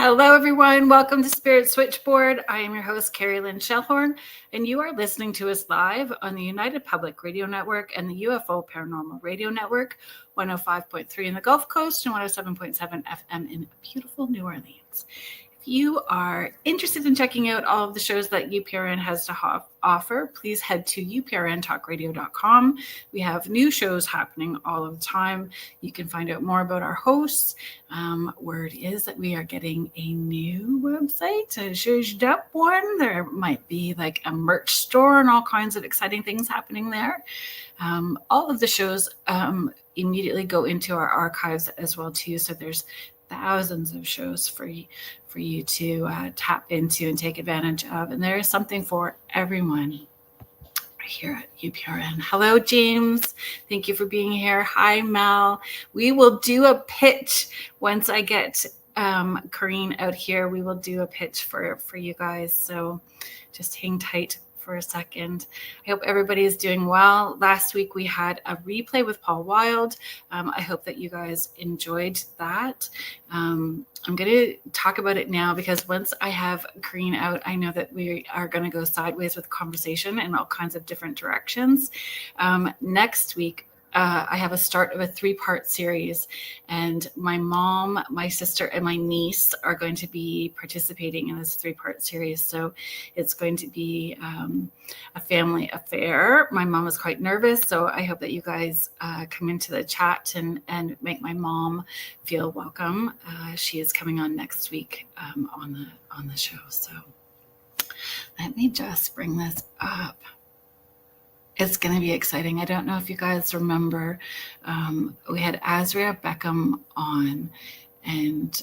Hello, everyone. Welcome to Spirit Switchboard. I am your host, Kerrilynn and you are listening to us live on the United Public Radio Network and the UFO Paranormal Radio Network, 105.3 in the Gulf Coast and 107.7 FM in beautiful New Orleans. If you are interested in checking out all of the shows that UPRN has to offer, please head to uprntalkradio.com. We have new shows happening all of the time. You can find out more about our hosts. Word is that we are getting a new website, a zhuzhed up one. There might be like a merch store and all kinds of exciting things happening there. All of the shows immediately go into our archives as well too. So there's thousands of shows for you to tap into and take advantage of. And there is something for everyone here at UPRN. Hello, James. Thank you for being here. Hi, Mel. We will do a pitch once I get Corine out here. We will do a pitch for you guys. So just hang tight for a second. I hope everybody is doing well. Last week we had a replay with Paul Wilde. I hope that you guys enjoyed that. I'm going to talk about it now because once I have Corine out, I know that we are going to go sideways with conversation in all kinds of different directions. Next week, I have a start of a 3-part series, and my mom, my sister, and my niece are going to be participating in this 3-part series. So it's going to be a family affair. My mom is quite nervous, so I hope that you guys come into the chat and make my mom feel welcome. She is coming on next week on the show. So let me just bring this up. It's going to be exciting. I don't know if you guys remember, we had Azria Beckham on, and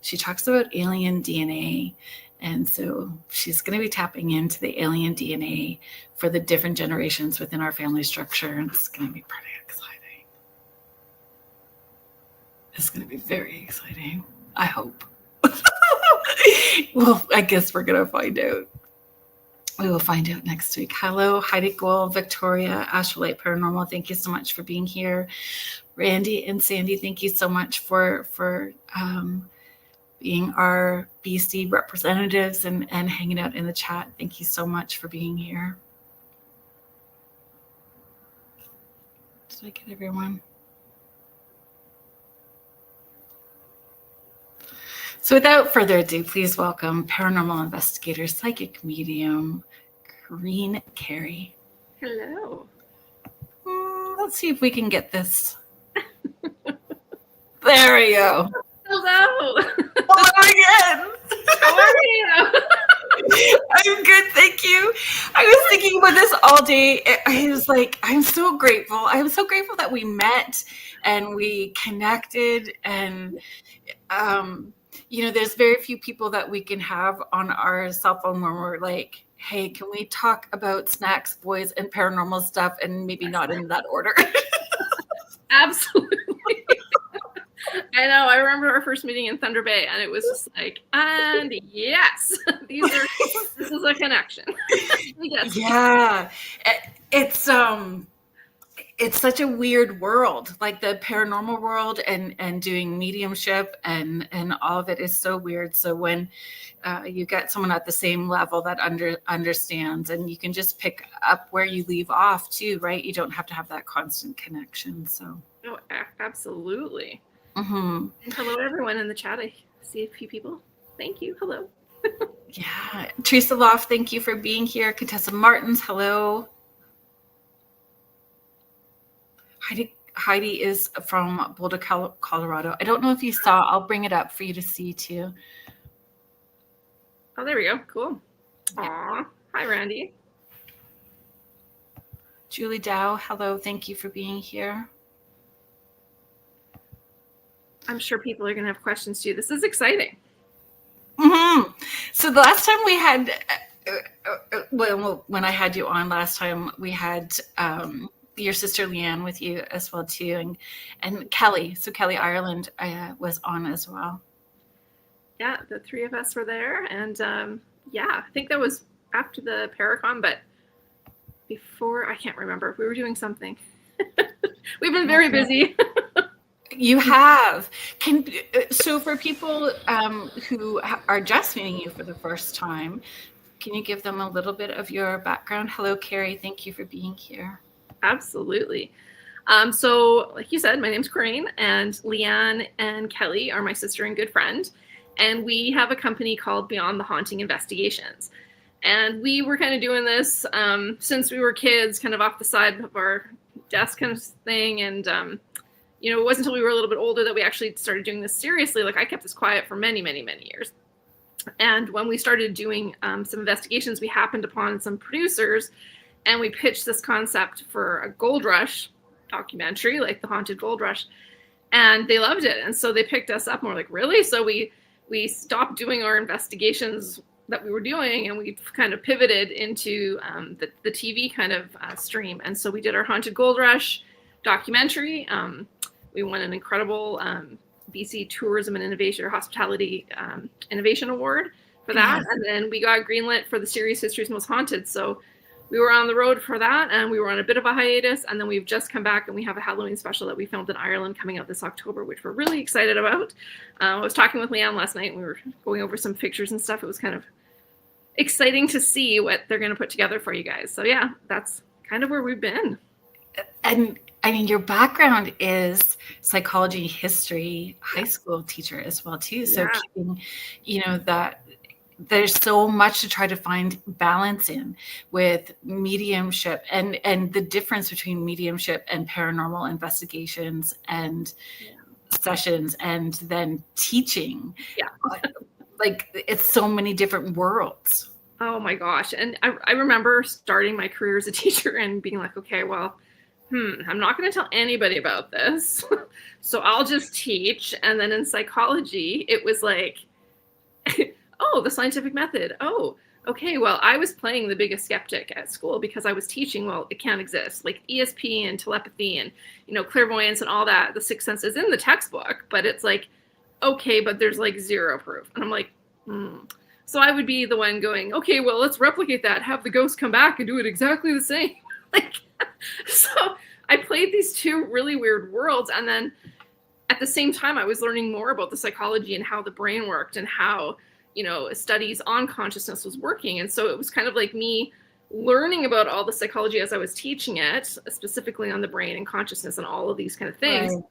she talks about alien DNA. And so she's going to be tapping into the alien DNA for the different generations within our family structure. And it's going to be pretty exciting. It's going to be very exciting. I hope. Well, I guess we're going to find out. We will find out next week. Hello, Heidi Gold, Victoria, Ashley Paranormal. Thank you so much for being here. Randy and Sandy, thank you so much for being our BC representatives and hanging out in the chat. Thank you so much for being here. Did I get everyone? So without further ado, please welcome paranormal investigator, psychic medium, Corine Carey. Hello. Let's see if we can get this. There we go. Hello. Hello again. How are you? I'm good, thank you. I was thinking about this all day. I was like, I'm so grateful. I'm so grateful that we met and we connected and there's very few people that we can have on our cell phone where we're like, hey, can we talk about snacks, boys, and paranormal stuff, and maybe not in that order? Absolutely. I know. I remember our first meeting in Thunder Bay, and it was just like, and yes, this is a connection. Yes. Yeah, it's such a weird world, like the paranormal world and doing mediumship and all of it is so weird. So when you get someone at the same level that understands, and you can just pick up where you leave off too, right? You don't have to have that constant connection. So. Oh, absolutely. Mm-hmm. And hello, everyone in the chat. I see a few people. Thank you. Hello. Yeah. Teresa Loft, thank you for being here. Contessa Martins, hello. Heidi is from Boulder, Colorado. I don't know if you saw. I'll bring it up for you to see too. Oh, there we go. Cool. Aw. Hi, Randy. Julie Dow, hello. Thank you for being here. I'm sure people are going to have questions too. This is exciting. Mm-hmm. So the last time we had, when I had you on last time, we had your sister Leanne with you as well too, and Kelly. So Kelly Ireland was on as well. Yeah, the three of us were there, and I think that was after the Paracon, but before, I can't remember. We were doing something. We've been very busy. You have. So for people who are just meeting you for the first time, can you give them a little bit of your background? Hello, Carrie. Thank you for being here. Absolutely. So like you said, my name's Corine, and Leanne and Kelly are my sister and good friend. And we have a company called Beyond the Haunting Investigations. And we were kind of doing this since we were kids, kind of off the side of our desk kind of thing. And, it wasn't until we were a little bit older that we actually started doing this seriously. Like, I kept this quiet for many, many, many years. And when we started doing some investigations, we happened upon some producers, and we pitched this concept for a gold rush documentary, like the Haunted Gold Rush. And they loved it. And so they picked us up, and we're like, really? So we stopped doing our investigations that we were doing, and we kind of pivoted into the TV kind of stream. And so we did our Haunted Gold Rush documentary. We won an incredible BC Tourism and Innovation or Hospitality Innovation Award for that. Yes. And then we got greenlit for the series History's Most Haunted. So we were on the road for that, and we were on a bit of a hiatus, and then we've just come back, and we have a Halloween special that we filmed in Ireland coming out this October, which we're really excited about. I was talking with Leanne last night, and we were going over some pictures and stuff. It was kind of exciting to see what they're going to put together for you guys. So yeah, that's kind of where we've been. And I mean, your background is psychology, history, high school teacher as well too. So keeping, that there's so much to try to find balance in with mediumship and the difference between mediumship and paranormal investigations and sessions, and then teaching. Yeah. Like, it's so many different worlds. Oh my gosh. And I remember starting my career as a teacher and being like, okay, well, I'm not going to tell anybody about this. So I'll just teach. And then in psychology, it was like, oh, the scientific method. Oh, okay. Well, I was playing the biggest skeptic at school because I was teaching, well, it can't exist. Like ESP and telepathy and, clairvoyance and all that. The sixth sense is in the textbook, but it's like, okay, but there's like zero proof. And I'm like, So I would be the one going, okay, well, let's replicate that. Have the ghost come back and do it exactly the same. So I played these two really weird worlds. And then at the same time, I was learning more about the psychology and how the brain worked and how, studies on consciousness was working. And so it was kind of like me learning about all the psychology as I was teaching it, specifically on the brain and consciousness and all of these kind of things. Right.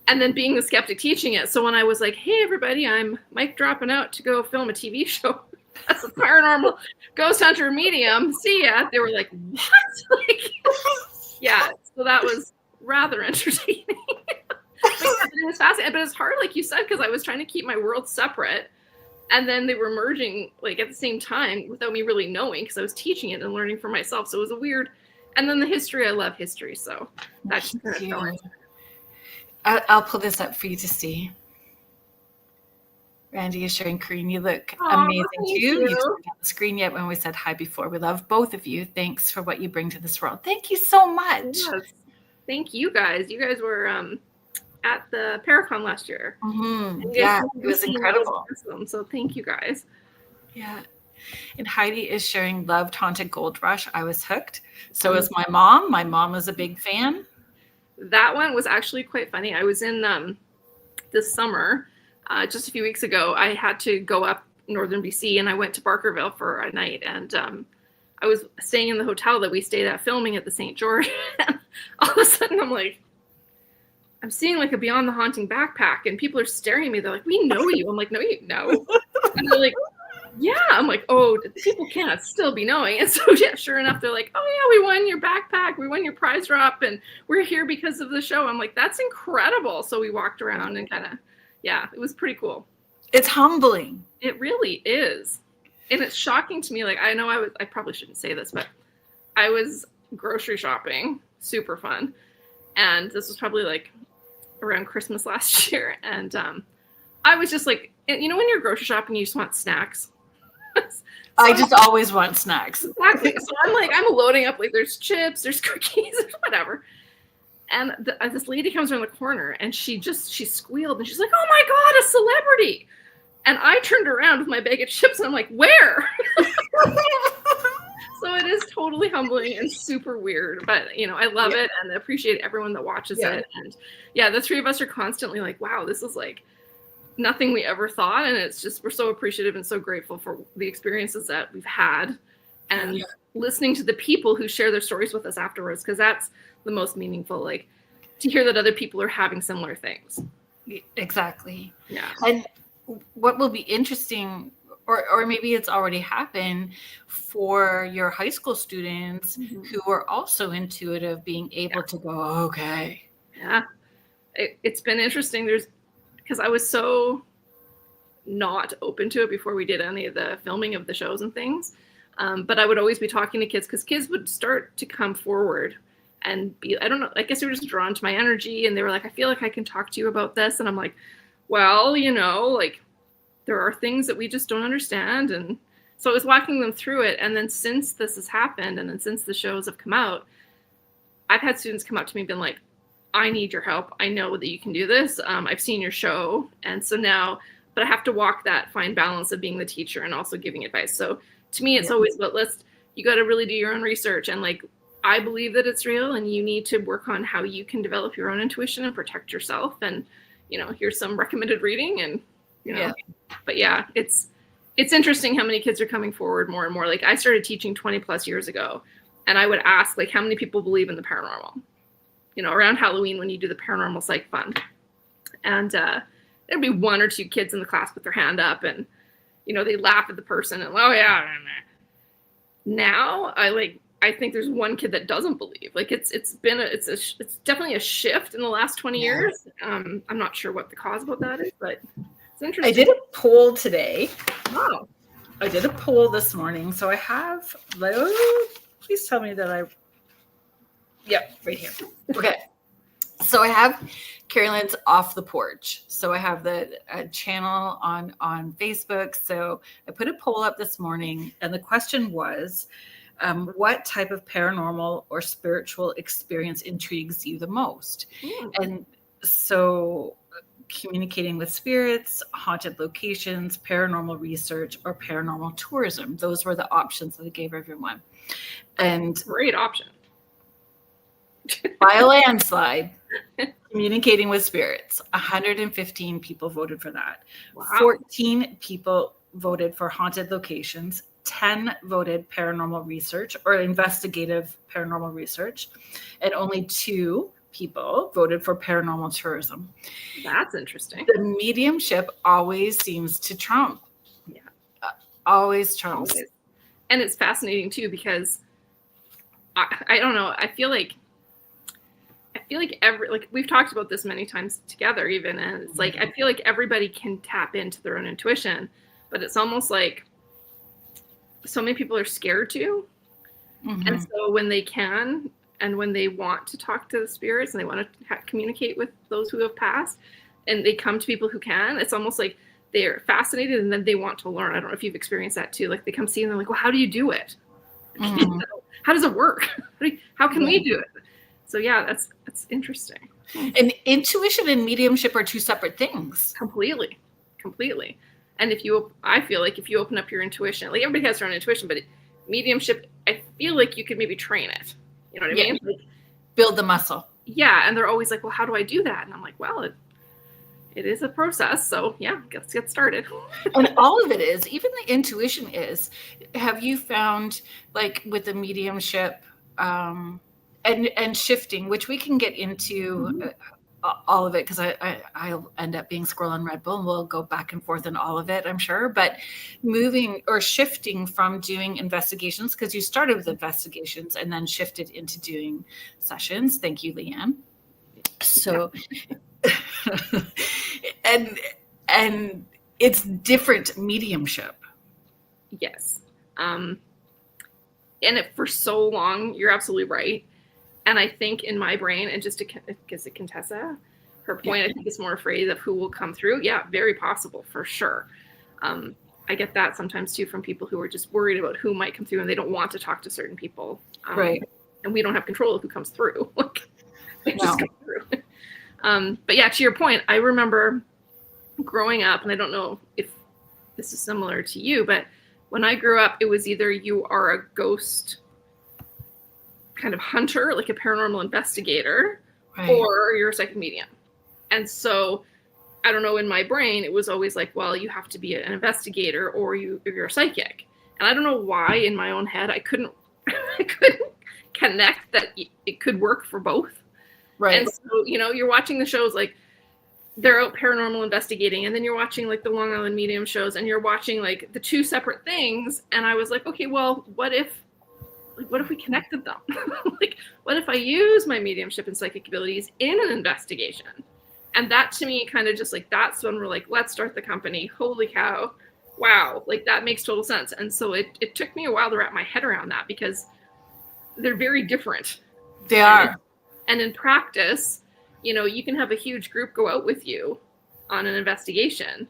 And then being the skeptic teaching it. So when I was like, hey, everybody, I'm mic dropping out to go film a TV show as a paranormal ghost hunter medium. See ya. They were like, what? Yeah. So that was rather entertaining. It was fascinating. But it's hard, like you said, because I was trying to keep my worlds separate. And then they were merging like at the same time without me really knowing, because I was teaching it and learning for myself. So it was a weird. And then the history, I love history. So that's just kind of fell into it. I'll pull this up for you to see. Randy is showing Corine. You look amazing too. You didn't get the screen yet when we said hi before. We love both of you. Thanks for what you bring to this world. Thank you so much. Yes. Thank you guys. You guys were at the Paracon last year. Mm-hmm. Yeah, it was incredible. Awesome. So thank you guys. Yeah. And Heidi is sharing loved Haunted Gold Rush. I was hooked. So is my mom. My mom was a big fan. That one was actually quite funny. I was in this summer, just a few weeks ago. I had to go up northern BC, and I went to Barkerville for a night. And I was staying in the hotel that we stayed at filming at the St. George. And all of a sudden, I'm seeing like a Beyond the Haunting backpack, and people are staring at me. They're like, we know you. I'm like, no, you know. And they're like, yeah. I'm like, oh, people cannot still be knowing. And so, yeah, sure enough, they're like, oh, yeah, we won your backpack. We won your prize drop, and we're here because of the show. I'm like, that's incredible. So we walked around and kind of, yeah, it was pretty cool. It's humbling. It really is. And it's shocking to me. Like, I know I probably shouldn't say this, but I was grocery shopping, super fun. And this was probably like around Christmas last year. And I was just like, when you're grocery shopping, you just want snacks. I just always want snacks. Exactly. So I'm loading up, like there's chips, there's cookies, whatever. And this lady comes around the corner, and she squealed, and she's like, oh my God, a celebrity. And I turned around with my bag of chips, and I'm like, where? So it is totally humbling and super weird, but you know, I love it and appreciate everyone that watches it. And yeah, the three of us are constantly like, wow, this is like nothing we ever thought. And it's just, we're so appreciative and so grateful for the experiences that we've had and listening to the people who share their stories with us afterwards. Cause that's the most meaningful, like to hear that other people are having similar things. Exactly. Yeah. And what will be interesting, or maybe it's already happened for your high school students who are also intuitive, being able to go, okay. Yeah. It's been interesting. Because I was so not open to it before we did any of the filming of the shows and things. But I would always be talking to kids because kids would start to come forward and be, I don't know, I guess they were just drawn to my energy. And they were like, I feel like I can talk to you about this. And I'm like, well, you know, like, there are things that we just don't understand. And so I was walking them through it. And then since this has happened, and then since the shows have come out, I've had students come up to me and been like, I need your help. I know that you can do this. I've seen your show. And so now, but I have to walk that fine balance of being the teacher and also giving advice. So to me, it's always about you got to really do your own research. And like, I believe that it's real and you need to work on how you can develop your own intuition and protect yourself. And, you know, here's some recommended reading and, you know, but yeah, it's interesting how many kids are coming forward more and more. Like I started teaching 20 plus years ago and I would ask like, how many people believe in the paranormal, you know, around Halloween when you do the Paranormal Psych Fund. And there'd be one or two kids in the class with their hand up and, you know, they laugh at the person and, oh yeah. Now I think there's one kid that doesn't believe. Like it's definitely a shift in the last 20 years. I'm not sure what the cause about that is, but it's interesting. I did a poll today. Wow. I did a poll this morning. So I have, please tell me that right here. Okay. So I have Kerrilynn's Off the Porch. So I have the channel on Facebook. So I put a poll up this morning and the question was, what type of paranormal or spiritual experience intrigues you the most? And so communicating with spirits, haunted locations, paranormal research, or paranormal tourism. Those were the options that I gave everyone. And great option. By a landslide, communicating with spirits. 115 people voted for that. Wow. 14 people voted for haunted locations. 10 voted paranormal research or investigative paranormal research. And only 2 people voted for paranormal tourism. That's interesting. The mediumship always seems to trump. Yeah. Always trumps. Always. And it's fascinating too, because I don't know. I feel like we've talked about this many times together even. And it's like, I feel like everybody can tap into their own intuition, but it's almost like so many people are scared to. And so when they can, and when they want to talk to the spirits and they want to communicate with those who have passed and they come to people who can, it's almost like they're fascinated and then they want to learn. I don't know if you've experienced that too. Like they come see and they're like, well, how do you do it? How does it work? How can we do it? So yeah, that's interesting. And intuition and mediumship are 2 separate things. Completely. And I feel like if you open up your intuition, like everybody has their own intuition, but mediumship, I feel like you could maybe train it. You know what I mean? Like, build the muscle. Yeah. And they're always like, well, how do I do that? And I'm like, well, it is a process. So yeah, let's get started. And all of it is, even the intuition is, have you found like with the mediumship and shifting, which we can get into all of it because I'll end up being Squirrel and Red Bull and we'll go back and forth in all of it, I'm sure. But moving or shifting from doing investigations, because you started with investigations and then shifted into doing sessions. Thank you, Leanne. So, and it's different mediumship. Yes. And for so long, you're absolutely right. And I think in my brain, and just because it Contessa, her point, I think is more afraid of who will come through. Yeah, very possible for sure. I get that sometimes too from people who are just worried about who might come through and they don't want to talk to certain people. Right. And we don't have control of who comes through. They just come through. But yeah, to your point, I remember growing up, and I don't know if this is similar to you, but when I grew up, it was either you are a ghost kind of hunter, like a paranormal investigator, Right. or you're a psychic medium. And so I don't know, in my brain, it was always like, well, you have to be an investigator or you're a psychic. And I don't know why in my own head I couldn't connect that it could work for both. Right. And so, you're watching the shows like they're out paranormal investigating, and then you're watching like the Long Island Medium shows, and you're watching like the two separate things. And I was like, okay, well, what if we connected them? Like, what if I use my mediumship and psychic abilities in an investigation? And that to me kind of just like, that's when we're like, let's start the company. Holy cow. Wow. Like that makes total sense. And so it took me a while to wrap my head around that because they're very different. They are. And in practice, you can have a huge group go out with you on an investigation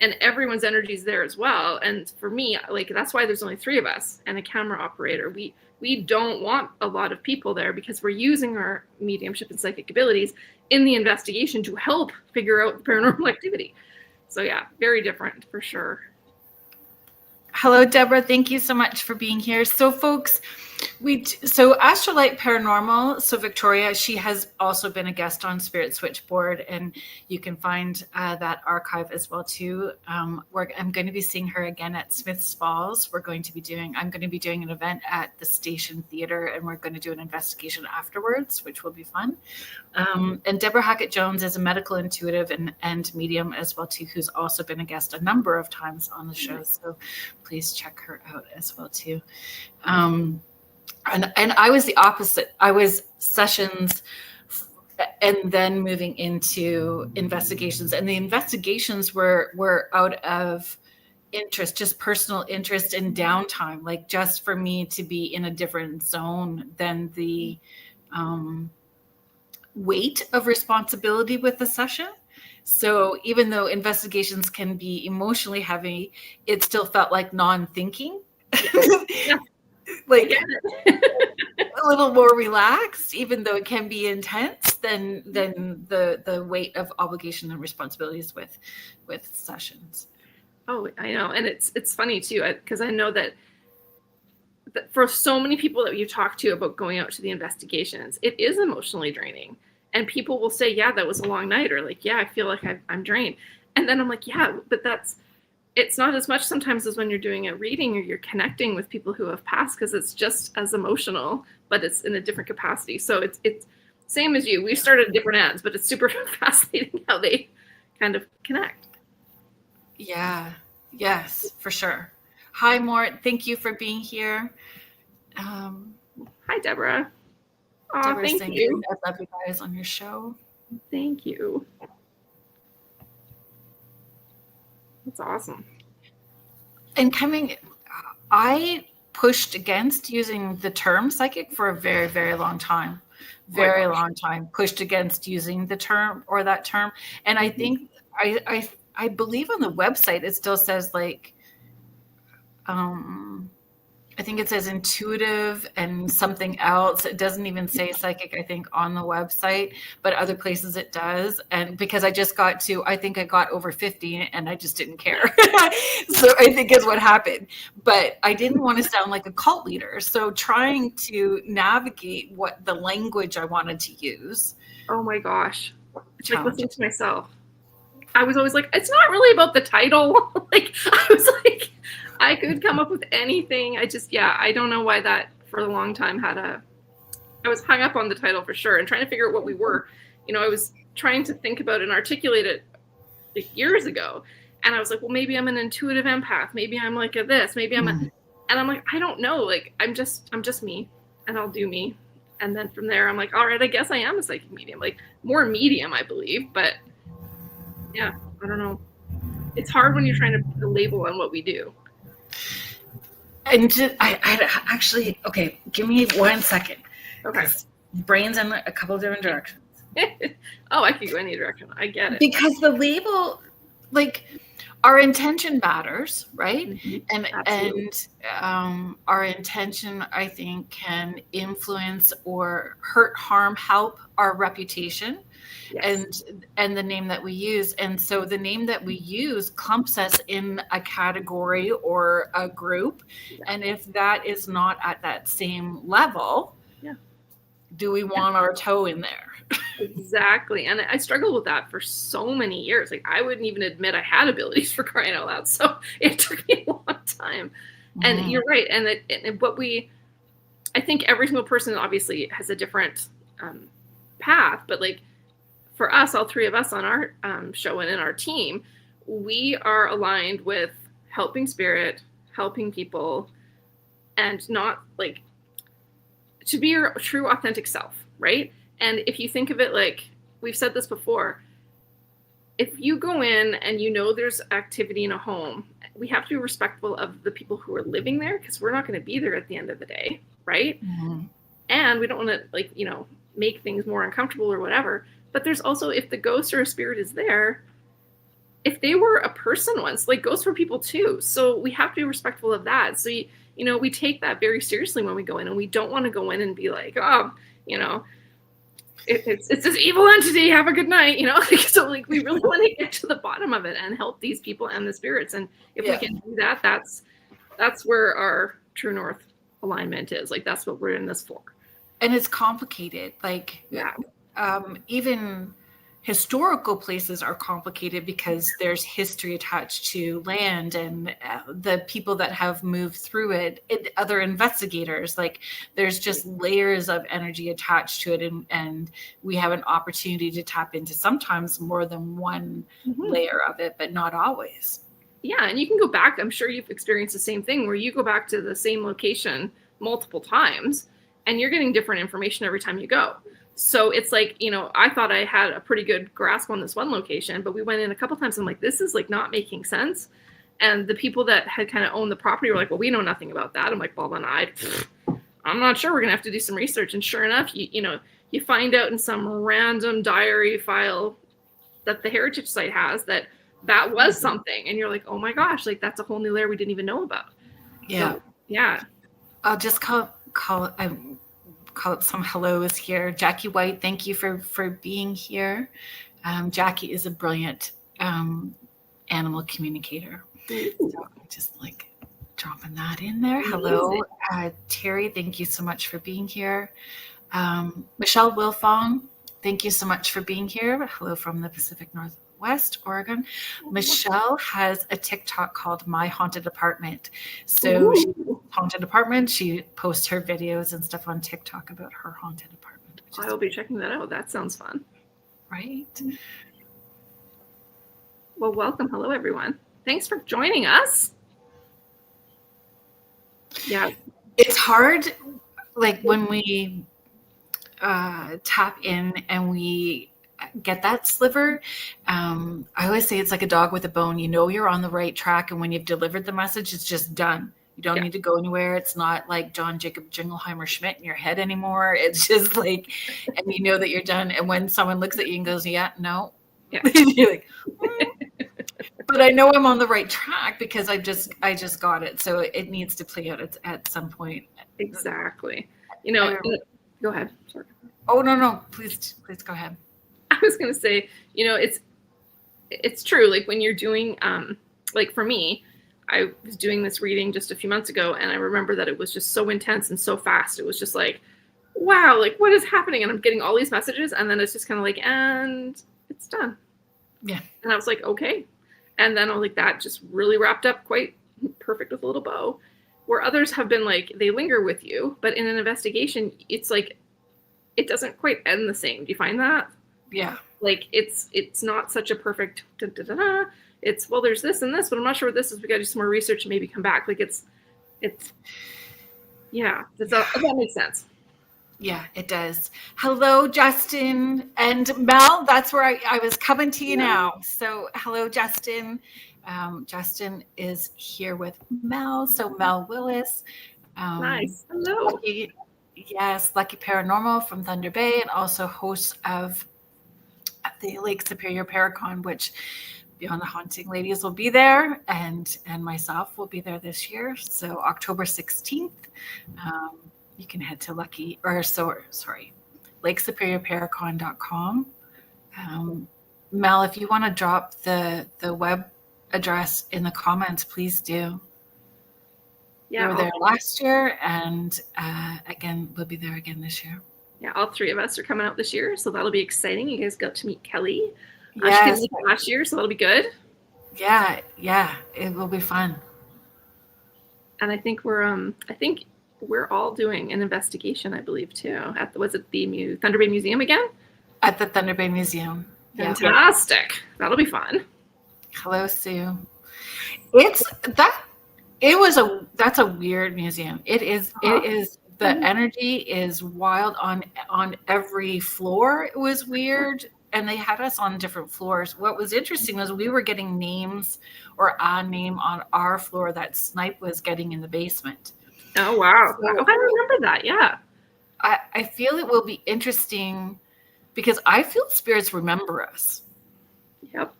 and everyone's energy is there as well. And for me, like, that's why there's only 3 of us and a camera operator. We don't want a lot of people there because we're using our mediumship and psychic abilities in the investigation to help figure out the paranormal activity. So yeah, very different for sure. Hello, Deborah. Thank you so much for being here. So folks, so Astrolight Paranormal, so Victoria, she has also been a guest on Spirit Switchboard, and you can find that archive as well too. I'm going to be seeing her again at Smiths Falls. I'm going to be doing an event at the Station Theater, and we're going to do an investigation afterwards, which will be fun. And Deborah Hackett-Jones is a medical intuitive and medium as well too, who's also been a guest a number of times on the show. So please check her out as well too. And I was the opposite. I was sessions and then moving into investigations. And the investigations were out of interest, just personal interest and downtime, like just for me to be in a different zone than the weight of responsibility with the session. So even though investigations can be emotionally heavy, it still felt like non-thinking. Yeah. Like a little more relaxed, even though it can be intense than the weight of obligation and responsibilities with sessions. Oh, I know. And it's funny too, because I know that for so many people that you talk to about going out to the investigations, it is emotionally draining. And people will say, yeah, that was a long night, or like, yeah, I feel like I'm drained. And then I'm like, yeah, but it's not as much sometimes as when you're doing a reading or you're connecting with people who have passed, because it's just as emotional, but it's in a different capacity. So it's same as you. We started at different ends, but it's super fascinating how they kind of connect. Yeah. Yes, for sure. Hi, Mort. Thank you for being here. Hi, Deborah. Oh, Deborah, thank you. I love you guys on your show. Thank you. That's awesome. And I pushed against using the term psychic for a very, very long time. Very long time. Pushed against using the term or that term. And I think I believe on the website it still says like I think it says intuitive and something else. It doesn't even say psychic, I think, on the website, but other places it does. And because I think I got over 50 and I just didn't care. So I think is what happened. But I didn't want to sound like a cult leader. So trying to navigate what the language I wanted to use. Oh my gosh. It's like listening to myself. I was always like, it's not really about the title. Like, I was like, I could come up with anything. I don't know why that for a long time I was hung up on the title for sure and trying to figure out what we were. I was trying to think about and articulate it like years ago. And I was like, well, maybe I'm an intuitive empath. Maybe I'm like a this, maybe I'm and I'm like, I don't know. Like, I'm just me and I'll do me. And then from there, I'm like, all right, I guess I am a psychic medium, like more medium, I believe. But yeah, I don't know. It's hard when you're trying to put a label on what we do. And I actually, okay, give me 1 second. Okay. Brain's in a couple of different directions. Oh, I could go any direction. I get it. Because the label, like, our intention matters, right? Mm-hmm. And our intention, I think, can influence or hurt, harm, help our reputation. Yes. And the name that we use. And so the name that we use clumps us in a category or a group. Yeah. And if that is not at that same level, do we want our toe in there? Exactly. And I struggled with that for so many years. Like, I wouldn't even admit I had abilities, for crying out loud. So it took me a long time. And you're right. And I think every single person obviously has a different path, but like, for us, all three of us on our show and in our team, we are aligned with helping spirit, helping people, and not like to be your true authentic self, right? And if you think of it, like we've said this before, if you go in and you know there's activity in a home, we have to be respectful of the people who are living there, because we're not going to be there at the end of the day, right? Mm-hmm. And we don't want to, like, you know, make things more uncomfortable or whatever. But there's also, if the ghost or a spirit is there, if they were a person once, like, ghosts were people too. So we have to be respectful of that. So, you know, we take that very seriously when we go in, and we don't want to go in and be like, oh, you know, it's this evil entity, have a good night, you know. So like, we really want to get to the bottom of it and help these people and the spirits. And if we can do that, that's where our true north alignment is. Like, that's what we're in this for. And it's complicated. Like, even historical places are complicated because there's history attached to land and the people that have moved through it, other investigators. Like, there's just layers of energy attached to it, and we have an opportunity to tap into sometimes more than one layer of it, but not always. Yeah, and you can go back. I'm sure you've experienced the same thing, where you go back to the same location multiple times and you're getting different information every time you go. So it's like, you know, I thought I had a pretty good grasp on this one location, but we went in a couple times and I'm like, this is like not making sense. And the people that had kind of owned the property were like, well, we know nothing about that. I'm like, well, then I'm not sure. We're going to have to do some research. And sure enough, you find out in some random diary file that the heritage site has that was something. And you're like, oh my gosh, like, that's a whole new layer we didn't even know about. Yeah. So, yeah. I'll just call some hellos here. Jackie White, thank you for being here. Jackie is a brilliant animal communicator. So just like dropping that in there. Hello, Terry, thank you so much for being here. Michelle Wilfong, thank you so much for being here. Hello from the Pacific Northwest, Oregon. Michelle has a TikTok called My Haunted Apartment. So haunted apartment, she posts her videos and stuff on TikTok about her haunted apartment. I will be checking that out. That sounds fun. Right. Well, welcome. Hello, everyone. Thanks for joining us. Yeah. It's hard, like, when we tap in and we get that sliver. I always say it's like a dog with a bone. You know you're on the right track, and when you've delivered the message, it's just done. You don't need to go anywhere. It's not like John Jacob Jingleheimer Schmidt in your head anymore. It's just like, and you know that you're done. And when someone looks at you and goes, yeah, no. Yeah. You're like, but I know I'm on the right track because I just got it. So it needs to play out at some point. Exactly. You know, go ahead. Sorry. Oh, no. Please go ahead. I was going to say, you know, it's true. Like, when you're doing, like, for me, I was doing this reading just a few months ago, and I remember that it was just so intense and so fast. It was just like, wow, like, what is happening? And I'm getting all these messages, and then it's just kind of like, and it's done. Yeah. And I was like, okay. And then I was like, that just really wrapped up quite perfect with a little bow. Where others have been like, they linger with you, but in an investigation, it's like, it doesn't quite end the same. Do you find that? Yeah. Like, it's not such a perfect da-da-da-da. It's, well, there's this and this, but I'm not sure what this is. We got to do some more research and maybe come back. Like, yeah. Does that make sense? Yeah, it does. Hello, Justin and Mel. That's where I was coming to you now. So hello, Justin. Justin is here with Mel. So Mel Willis. Nice. Hello. Lucky Paranormal from Thunder Bay, and also host of the Lake Superior Paracon, which Beyond the Haunting ladies will be there, and myself will be there this year. So October 16th, you can head to LakeSuperiorParacon.com. Mel, if you want to drop the web address in the comments, please do. Yeah, we were there last year, and again, we'll be there again this year. Yeah, all three of us are coming out this year, so that'll be exciting. You guys got to meet Kelly. Yes. She didn't meet last year, so that'll be good. Yeah, it will be fun. And I think we're all doing an investigation, I believe, too. Was it the Thunder Bay Museum again? At the Thunder Bay Museum. Fantastic. Yeah. That'll be fun. Hello, Sue. That's a weird museum. It is the energy is wild on every floor. It was weird. And they had us on different floors. What was interesting was we were getting names or a name on our floor that Snipe was getting in the basement. Oh, wow. So, I remember that. Yeah. I feel it will be interesting because I feel spirits remember us. Yep.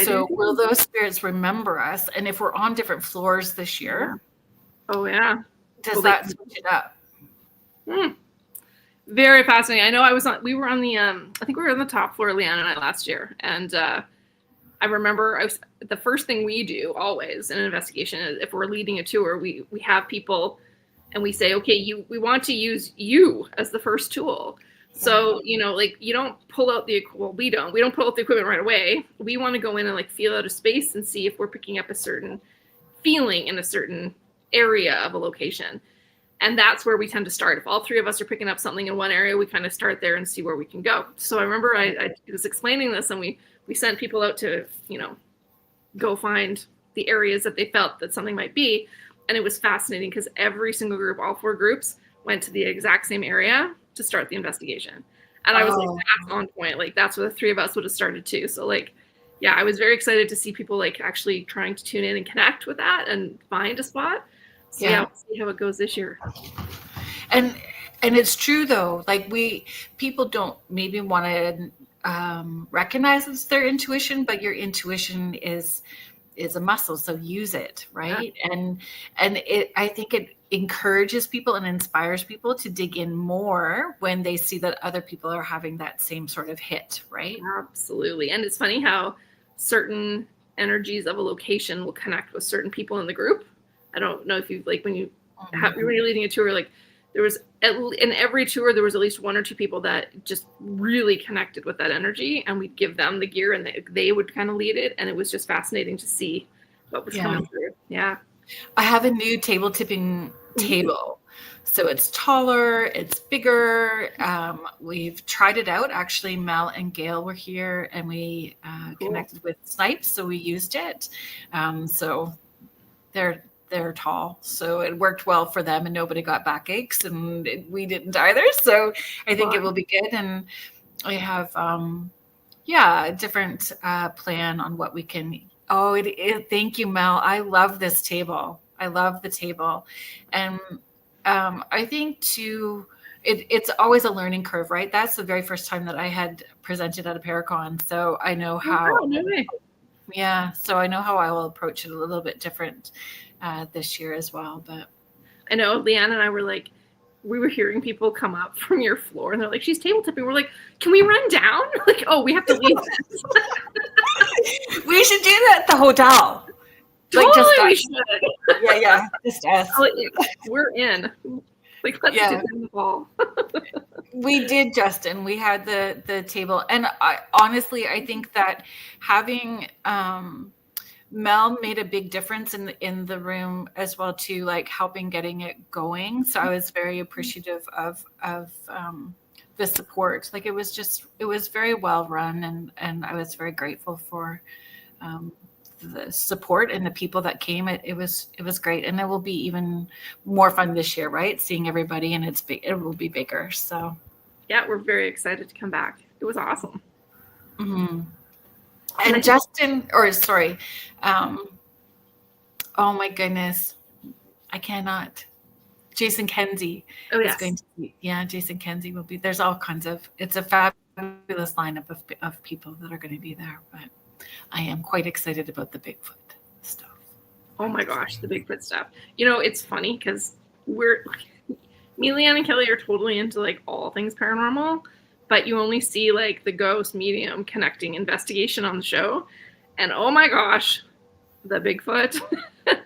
So will those spirits remember us? And if we're on different floors this year, oh yeah, does that switch it up? Very fascinating. I know we were on the I think we were on the top floor, Leanne and I, last year, and I remember the first thing we do always in an investigation is if we're leading a tour, we have people and we say, okay, we want to use you as the first tool. So, you don't pull out we don't pull out the equipment right away. We want to go in and feel out a space and see if we're picking up a certain feeling in a certain area of a location. And that's where we tend to start. If all three of us are picking up something in one area, we kind of start there and see where we can go. So I remember I was explaining this, and we sent people out to, go find the areas that they felt that something might be. And it was fascinating because every single group, all 4 groups, went to the exact same area to start the investigation. And I was that's on point. That's where the 3 of us would have started too. So I was very excited to see people actually trying to tune in and connect with that and find a spot. So we'll see how it goes this year. And it's true though, people don't maybe want to recognize it's their intuition, but your intuition is a muscle, so use it, right? Yeah. And I think it encourages people and inspires people to dig in more when they see that other people are having that same sort of hit, right? Absolutely. And it's funny how certain energies of a location will connect with certain people in the group. I don't know if you when you're leading a tour, there was in every tour there was at least 1 or 2 people that just really connected with that energy, and we'd give them the gear and they would kind of lead it, and it was just fascinating to see what was coming through. Yeah, I have a new table tipping table, so it's taller, it's bigger. We've tried it out. Actually, Mel and Gail were here, and we connected with Snipe, so we used it. So they're tall, so it worked well for them, and nobody got backaches, and we didn't either. So I think it will be good. And I have a different plan on what we can. Thank you, Mel. I love this table. I love the table. And I think too, it's always a learning curve, right? That's the very first time that I had presented at a Paracon, so I know how. Oh, no way. Yeah, so I know how I will approach it a little bit different this year as well. But I know Leanne and I were we were hearing people come up from your floor, and they're she's table tipping. We're can we run down? We have to leave this. We should do that at the hotel. Totally, we should. Yeah, just us. We're in. Let's dip in the ball. We did, Justin. We had the table, and I think that having Mel made a big difference in the room as well too, helping getting it going. So I was very appreciative of the support. It was very well run, and I was very grateful for the support and the people that came. It was great, and it will be even more fun this year, right? Seeing everybody, and it will be bigger. So yeah, we're very excited to come back. It was awesome. Mm-hmm. And Justin, oh my goodness, I cannot. Jason Kenzie is going to be. Yeah, Jason Kenzie will be. There's all kinds of. It's a fabulous lineup of people that are going to be there. But I am quite excited about the Bigfoot stuff. Oh my gosh, the Bigfoot stuff. It's funny because me, Leanne, and Kelly are totally into like all things paranormal, but you only see like the ghost medium connecting investigation on the show. And oh my gosh, the Bigfoot.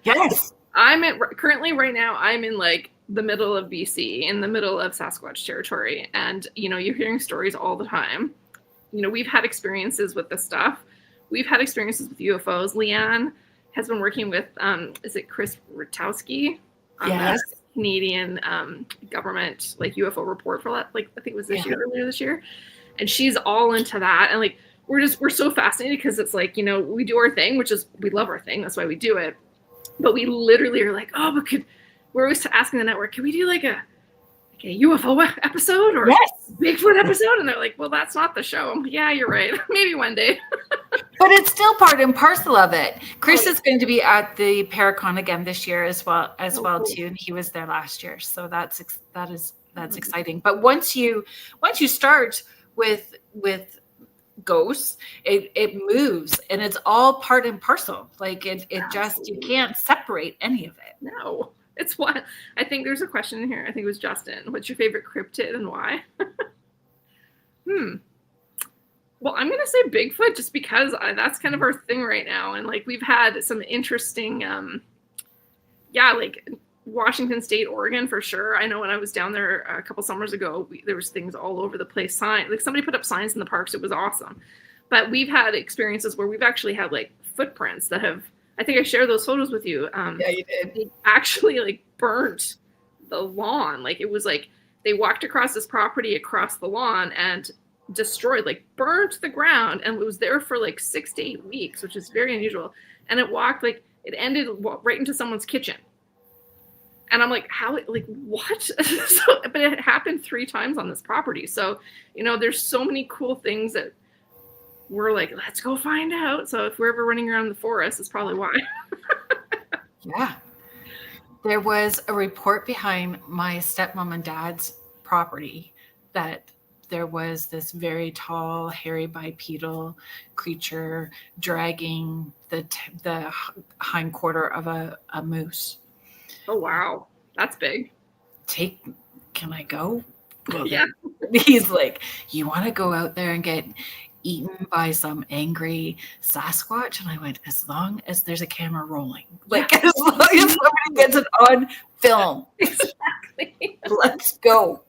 Yes. Currently right now, I'm in like the middle of BC, in the middle of Sasquatch territory. And, you're hearing stories all the time. We've had experiences with this stuff. We've had experiences with UFOs. Leanne has been working with, is it Chris Rutowski? Yes. Canadian government like UFO report for that, like I think it was this year, earlier this year. And she's all into that. And like, we're so fascinated because it's like, we do our thing, which is, we love our thing. That's why we do it. But we literally are like, oh, but we're always asking the network, can we do like a UFO episode or Bigfoot episode? And they're like, well, that's not the show. I'm like, yeah, you're right. Maybe one day. But it's still part and parcel of it. Chris is going to be at the Paracon again this year as well cool. too, and he was there last year. So that's exciting. But once you start with ghosts, it moves, and it's all part and parcel. Like it just, you can't separate any of it. No. It's what I think. There's a question in here. I think it was Justin. What's your favorite cryptid and why? Well, I'm going to say Bigfoot just because that's kind of our thing right now. And like, we've had some interesting, like Washington State, Oregon, for sure. I know when I was down there a couple summers ago, there was things all over the place. Like somebody put up signs in the parks. It was awesome. But we've had experiences where we've actually had like footprints that have, I think I shared those photos with you. Yeah, you did. They actually like burnt the lawn. Like it was like they walked across this property across the lawn and destroyed, like burnt the ground, and it was there for like 6 to 8 weeks, which is very unusual. And it ended right into someone's kitchen. And I'm like, how, like, what? But it happened 3 times on this property. So, there's so many cool things that we're like, let's go find out. So if we're ever running around the forest, it's probably why. Yeah. There was a report behind my stepmom and dad's property that there was this very tall, hairy bipedal creature dragging the hind quarter of a moose. Oh, wow. That's big. Can I go? Well, yeah. He's like, you want to go out there and get eaten by some angry Sasquatch? And I went, as long as there's a camera rolling, like as long as somebody gets it on film. Exactly. Let's go.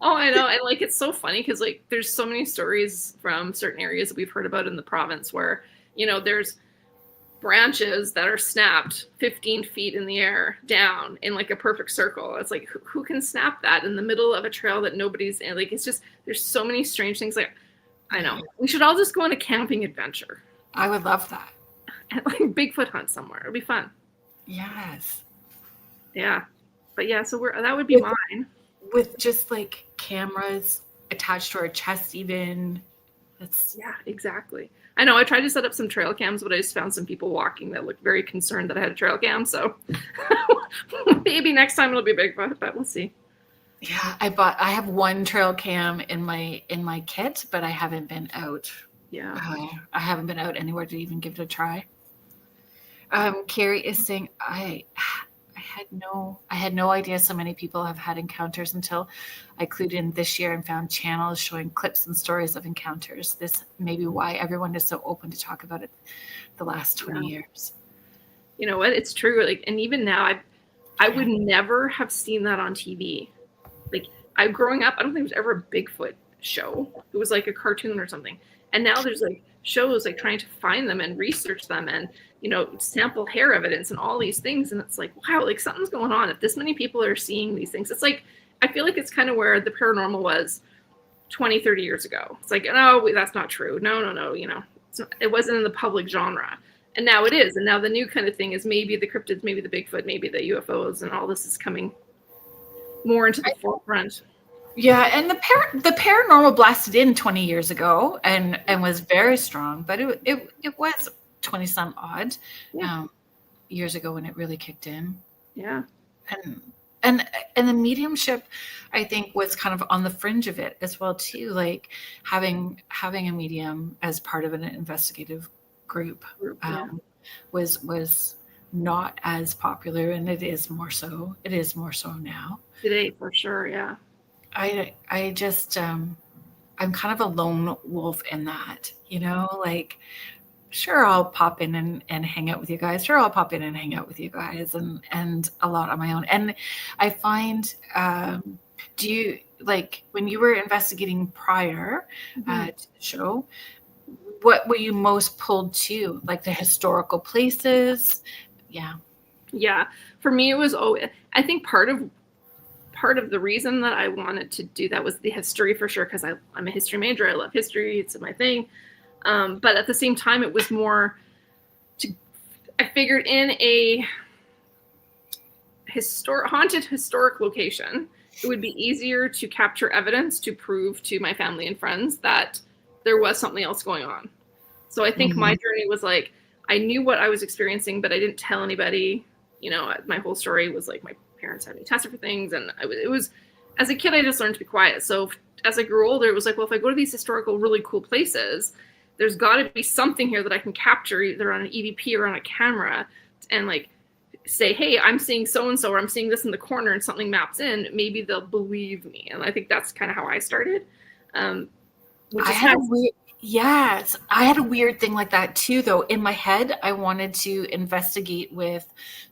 Oh, I know. And like, it's so funny because like there's so many stories from certain areas that we've heard about in the province where, there's branches that are snapped 15 feet in the air down in like a perfect circle. It's like, who can snap that in the middle of a trail that nobody's in? Like, it's just, there's so many strange things. Like, I know. We should all just go on a camping adventure. I would love that. And like Bigfoot hunt somewhere. It'd be fun. Yes. Yeah. But yeah, so that would be mine. With just like cameras attached to our chest even. Yeah, exactly. I know. I tried to set up some trail cams, but I just found some people walking that looked very concerned that I had a trail cam. So maybe next time it'll be Bigfoot, but we'll see. Yeah, I have one trail cam in my kit, but I haven't been out. Yeah. I haven't been out anywhere to even give it a try. Carrie is saying I had no idea so many people have had encounters until I clued in this year and found channels showing clips and stories of encounters. This may be why everyone is so open to talk about it the last 20 years. You know what? It's true. Like, and even now, I would never have seen that on TV. Like, growing up, I don't think there was ever a Bigfoot show. It was like a cartoon or something. And now there's like shows like trying to find them and research them and, sample hair evidence and all these things. And it's like, wow, like something's going on. If this many people are seeing these things, it's like, I feel like it's kind of where the paranormal was 20, 30 years ago. It's like, no, that's not true. No. It wasn't in the public genre. And now it is. And now the new kind of thing is maybe the cryptids, maybe the Bigfoot, maybe the UFOs, and all this is coming more into the forefront. Yeah, and the paranormal blasted in 20 years ago and was very strong, but it was 20 some odd years ago when it really kicked in. Yeah. And And the mediumship, I think, was kind of on the fringe of it as well too. Like having a medium as part of an investigative group was not as popular, and it is more so. It is more so now. Today, for sure, yeah. I just I'm kind of a lone wolf in that, like sure I'll pop in and hang out with you guys. Sure I'll pop in and hang out with you guys and a lot on my own. And I find do you like when you were investigating prior to the show, what were you most pulled to? Like the historical places? Yeah, for me it was I think part of the reason that I wanted to do that was the history, for sure, because I'm a history major. I love history. It's my thing. But at the same time, it was more I figured in a haunted historic location, it would be easier to capture evidence to prove to my family and friends that there was something else going on. So I think my journey was like, I knew what I was experiencing, but I didn't tell anybody. My whole story was like my parents had me tested for things, and it was as a kid I just learned to be quiet. So as I grew older, it was like, well, if I go to these historical really cool places, there's got to be something here that I can capture either on an EVP or on a camera and like say, hey, I'm seeing so and so, or I'm seeing this in the corner, and something maps in. Maybe they'll believe me. And I think that's kind of how I started. Yes, I had a weird thing like that too, though. In my head, I wanted to investigate with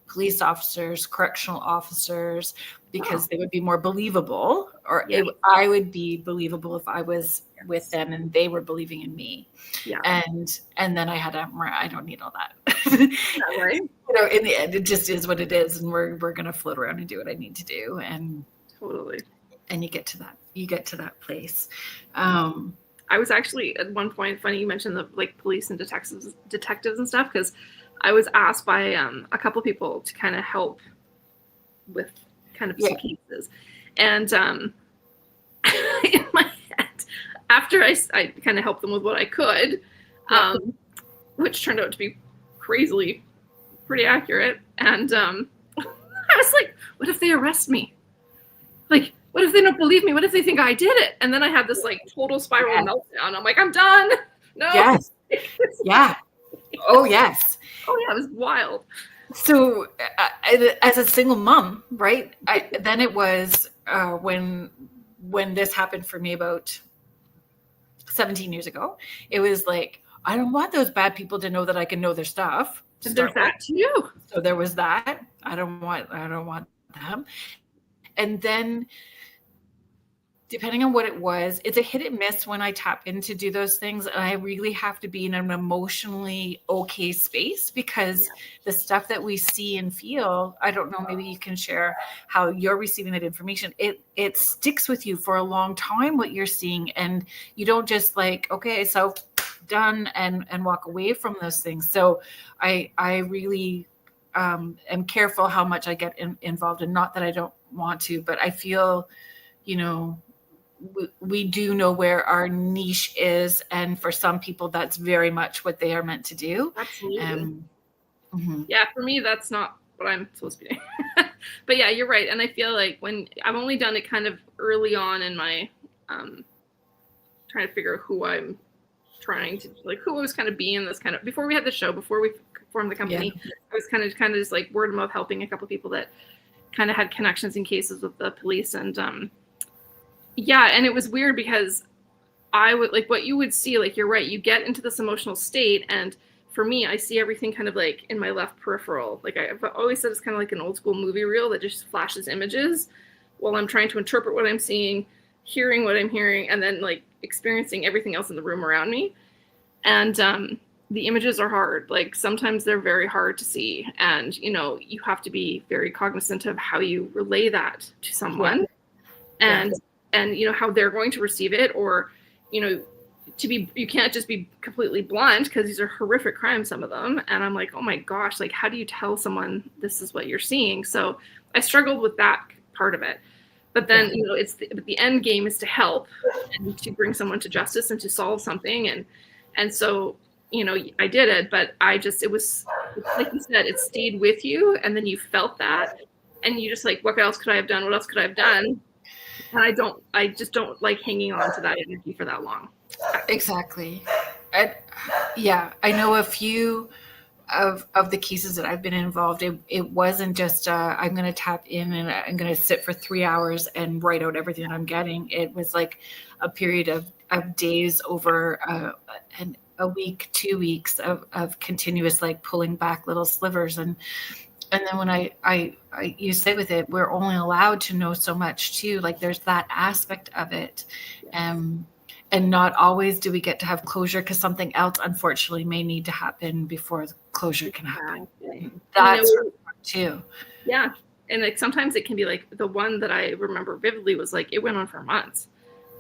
police officers, correctional officers, because they would be more believable, or I would be believable if I was with them and they were believing in me. Yeah. And then I don't need all that. Yeah, right. In the end, it just is what it is, and we're gonna float around and do what I need to do, and totally. And you get to that place. I was actually at one point, funny you mentioned the like police and detectives and stuff, because I was asked by a couple people to kind of help with kind of some cases. And in my head, after I kind of helped them with what I could, which turned out to be crazily pretty accurate. And I was like, what if they arrest me? Like, what if they don't believe me? What if they think I did it? And then I had this like total spiral meltdown. I'm like, I'm done. No. Yes. Yeah. Oh, yes. Oh, yeah. It was wild. So as a single mom, right? Then it was when this happened for me about 17 years ago, it was like, I don't want those bad people to know that I can know their stuff. There's that too. So there was that. I don't want them. And then depending on what it was, it's a hit and miss when I tap in to do those things. And I really have to be in an emotionally okay space, because the stuff that we see and feel, I don't know, maybe you can share how you're receiving that information. It sticks with you for a long time, what you're seeing. And you don't just like, okay, so done and walk away from those things. So I really am careful how much I get involved in. Not that I don't want to, but I feel, we do know where our niche is, and for some people that's very much what they are meant to do. Absolutely. Yeah, for me that's not what I'm supposed to be doing. But yeah, you're right. And I feel like when I've only done it kind of early on in my trying to figure out who I'm trying to, like, who I was kind of being this kind of, before we had the show, before we formed the company, I was kind of just like word of mouth helping a couple of people that kind of had connections in cases with the police. And and it was weird because I would, like, what you would see, like, you're right, you get into this emotional state, and for me, I see everything kind of like in my left peripheral. Like I've always said, it's kind of like an old school movie reel that just flashes images while I'm trying to interpret what I'm seeing, hearing what I'm hearing, and then like experiencing everything else in the room around me. And the images are hard. Like sometimes they're very hard to see, and you have to be very cognizant of how you relay that to someone, and how they're going to receive it, or you can't just be completely blunt, because these are horrific crimes, some of them. And I'm like, oh my gosh, like, how do you tell someone this is what you're seeing? So I struggled with that part of it. But then, it's the end game is to help and to bring someone to justice and to solve something. And so, I did it, but it was, like you said, it stayed with you. And then you felt that. and you just like, what else could I have done? What else could I have done? And I just don't like hanging on to that energy for that long. Exactly. I know a few of the cases that I've been involved in. It wasn't just I'm going to tap in and I'm going to sit for 3 hours and write out everything that I'm getting. It was like a period of days over a week, 2 weeks of continuous like pulling back little slivers. And then when you sit with it, we're only allowed to know so much too. Like there's that aspect of it. And not always do we get to have closure, because something else unfortunately may need to happen before the closure can happen. Exactly. That's too. Yeah. And like sometimes it can be like, the one that I remember vividly was like, it went on for months.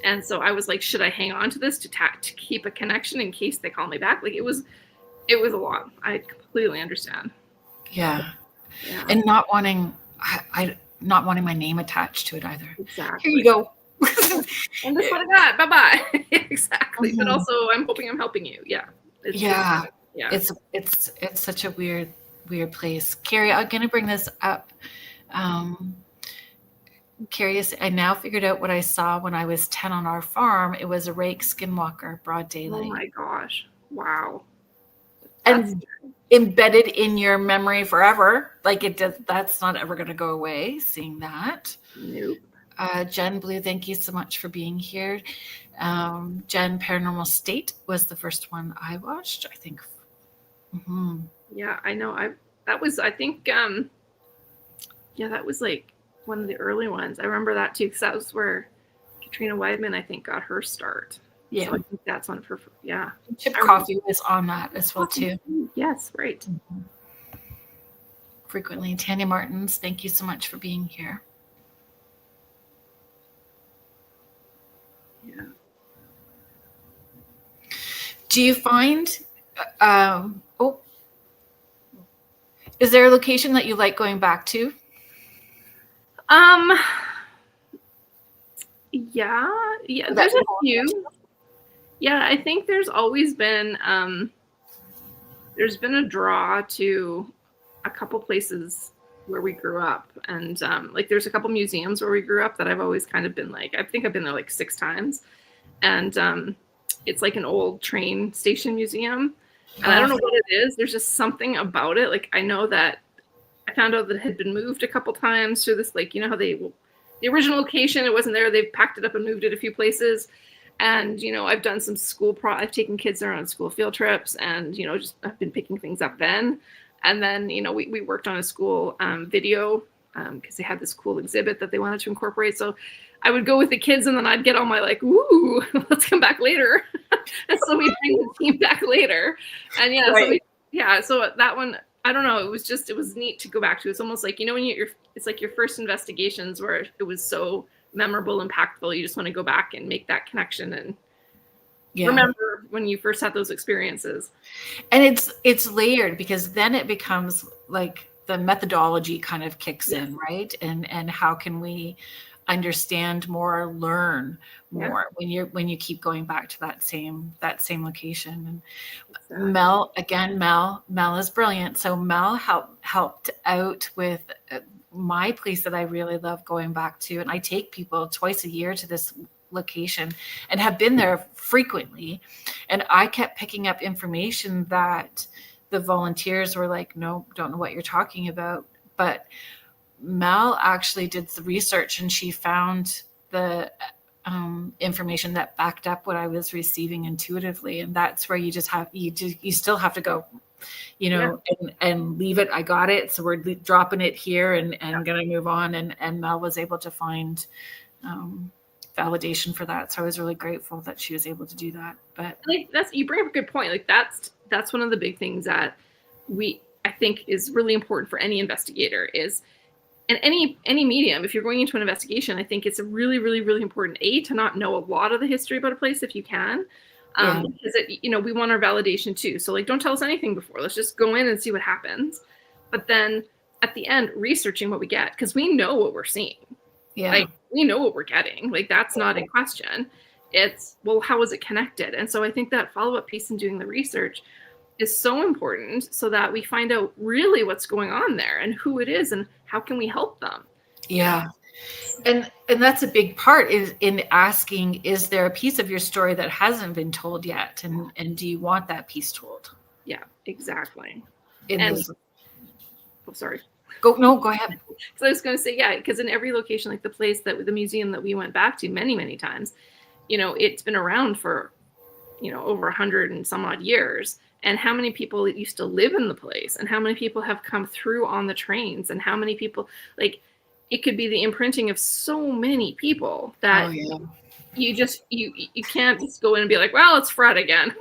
And so I was like, should I hang on to this to keep a connection in case they call me back? Like it was a lot. I completely understand. Yeah. And not wanting my name attached to it either. Exactly. Here you go. And this is what I got. Bye-bye. Exactly. Mm-hmm. But also I'm hoping I'm helping you. Yeah. It's such a weird place. Carrie, I'm going to bring this up. Carrie, I now figured out what I saw when I was 10 on our farm. It was a rake skinwalker, broad daylight. Oh my gosh. Wow. And embedded in your memory forever. Like that's not ever going to go away, seeing that. Nope. Jen Blue, thank you so much for being here. Jen, Paranormal State was the first one I watched, I think. Mm-hmm. Yeah, I know. That was like one of the early ones. I remember that too, because that was where Katrina Weidman, I think, got her start. Yeah. So I think that's one of her, yeah. Chip Coffey was on that as well too. Yes, right. Mm-hmm. Frequently. Tanya Martins, thank you so much for being here. Yeah. Do you find, is there a location that you like going back to? Yeah, there's a few. Yeah, I think there's always been, there's been a draw to a couple places where we grew up. And like there's a couple museums where we grew up that I've always kind of been like, I think I've been there like 6 times. And it's like an old train station museum. And I don't know what it is. There's just something about it. Like I know that I found out that it had been moved a couple times through this, like, you know how the original location, it wasn't there. They've packed it up and moved it a few places. And, you know, I've done some I've taken kids there on school field trips, and, you know, just I've been picking things up then. And then, you know, we worked on a school video because they had this cool exhibit that they wanted to incorporate. So I would go with the kids, and then I'd get all my like, ooh, let's come back later. And so we bring the team back later. And yeah, right. So that one, I don't know. It was neat to go back to. It's almost like, you know, when it's like your first investigations where it was so memorable, impactful. You just want to go back and make that connection and remember when you first had those experiences. And it's layered, because then it becomes like the methodology kind of kicks in, right? And how can we understand more, learn more when you keep going back to that same location. And exactly. Mel is brilliant. So Mel helped out with my place that I really love going back to, and I take people twice a year to this location and have been there frequently. And I kept picking up information that the volunteers were like, no, don't know what you're talking about. But Mel actually did the research, and she found the information that backed up what I was receiving intuitively. And that's where you still have to go, you know, and leave it. I got it. So we're dropping it here and going to move on. And Mel was able to find validation for that. So I was really grateful that she was able to do that. But like you bring up a good point. Like that's one of the big things that I think is really important for any investigator is, and any medium, if you're going into an investigation, I think it's a really, really, really important to not know a lot of the history about a place if you can, because we want our validation too. So like, don't tell us anything before. Let's just go in and see what happens. But then at the end, researching what we get, because we know what we're seeing. Yeah, like we know what we're getting. Like that's not in question. It's, well, how is it connected? And so I think that follow-up piece in doing the research is so important so that we find out really what's going on there and who it is and how can we help them. Yeah. And that's a big part is in asking, is there a piece of your story that hasn't been told yet? And do you want that piece told? Yeah, exactly. Sorry. Go ahead. So I was going to say, yeah, because in every location, like the museum that we went back to many, many times, it's been around for, over 100 and some odd years. And how many people used to live in the place and how many people have come through on the trains and how many people, like, it could be the imprinting of so many people that you can't just go in and be like, well, it's Fred again.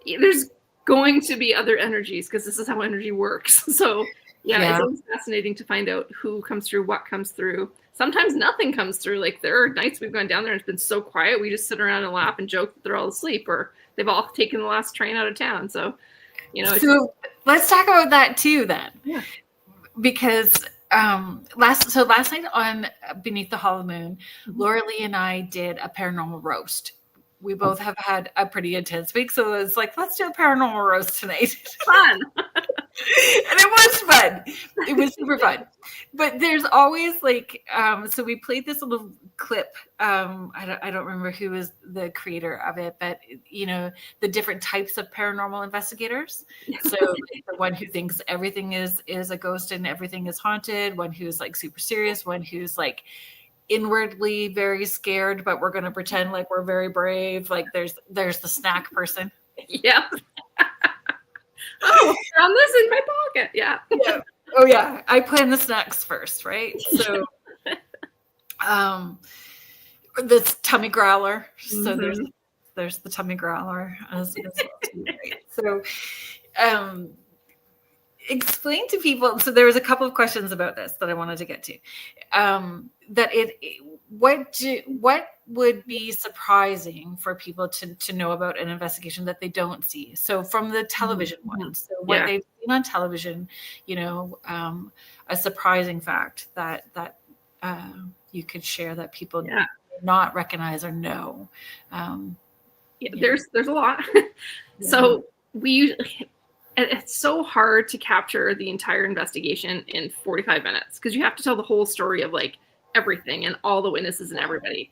There's going to be other energies because this is how energy works. So it's always fascinating to find out who comes through, what comes through. Sometimes nothing comes through. Like there are nights we've gone down there and it's been so quiet. We just sit around and laugh and joke that they're all asleep or they've all taken the last train out of town. So, So let's talk about that too then. Yeah. Because last night on Beneath the Hollow Moon, Laura Lee and I did a paranormal roast. We both have had a pretty intense week, so it's like, let's do a paranormal roast tonight. Fun. And it was fun. It was super fun. But there's always like, so we played this little clip. I don't remember who was the creator of it, but the different types of paranormal investigators. So the one who thinks everything is a ghost and everything is haunted, one who's like super serious, one who's like inwardly very scared, but we're going to pretend like we're very brave. Like there's the snack person. Yeah. Oh, I found this in my pocket. Yeah. Oh yeah. I plan the snacks first, right? So the tummy growler. So there's the tummy growler as well too, right? So explain to people. So there was a couple of questions about this that I wanted to get to. What would be surprising for people to know about an investigation that they don't see? So from the television ones, so what they've seen on television, a surprising fact that you could share that people not recognize or know. There's a lot. So it's so hard to capture the entire investigation in 45 minutes because you have to tell the whole story of like everything and all the witnesses and everybody.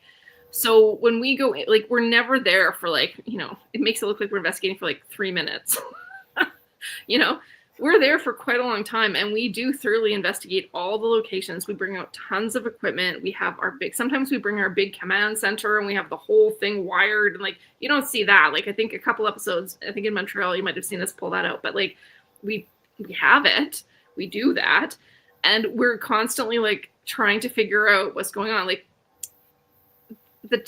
So when we go, like, we're never there for like, it makes it look like we're investigating for like 3 minutes. We're there for quite a long time and we do thoroughly investigate all the locations. We bring out tons of equipment. We have sometimes we bring our big command center and we have the whole thing wired and like, you don't see that. Like I think a couple episodes, I think in Montreal, you might've seen us pull that out, but like we have it, we do that. And we're constantly like trying to figure out what's going on. Like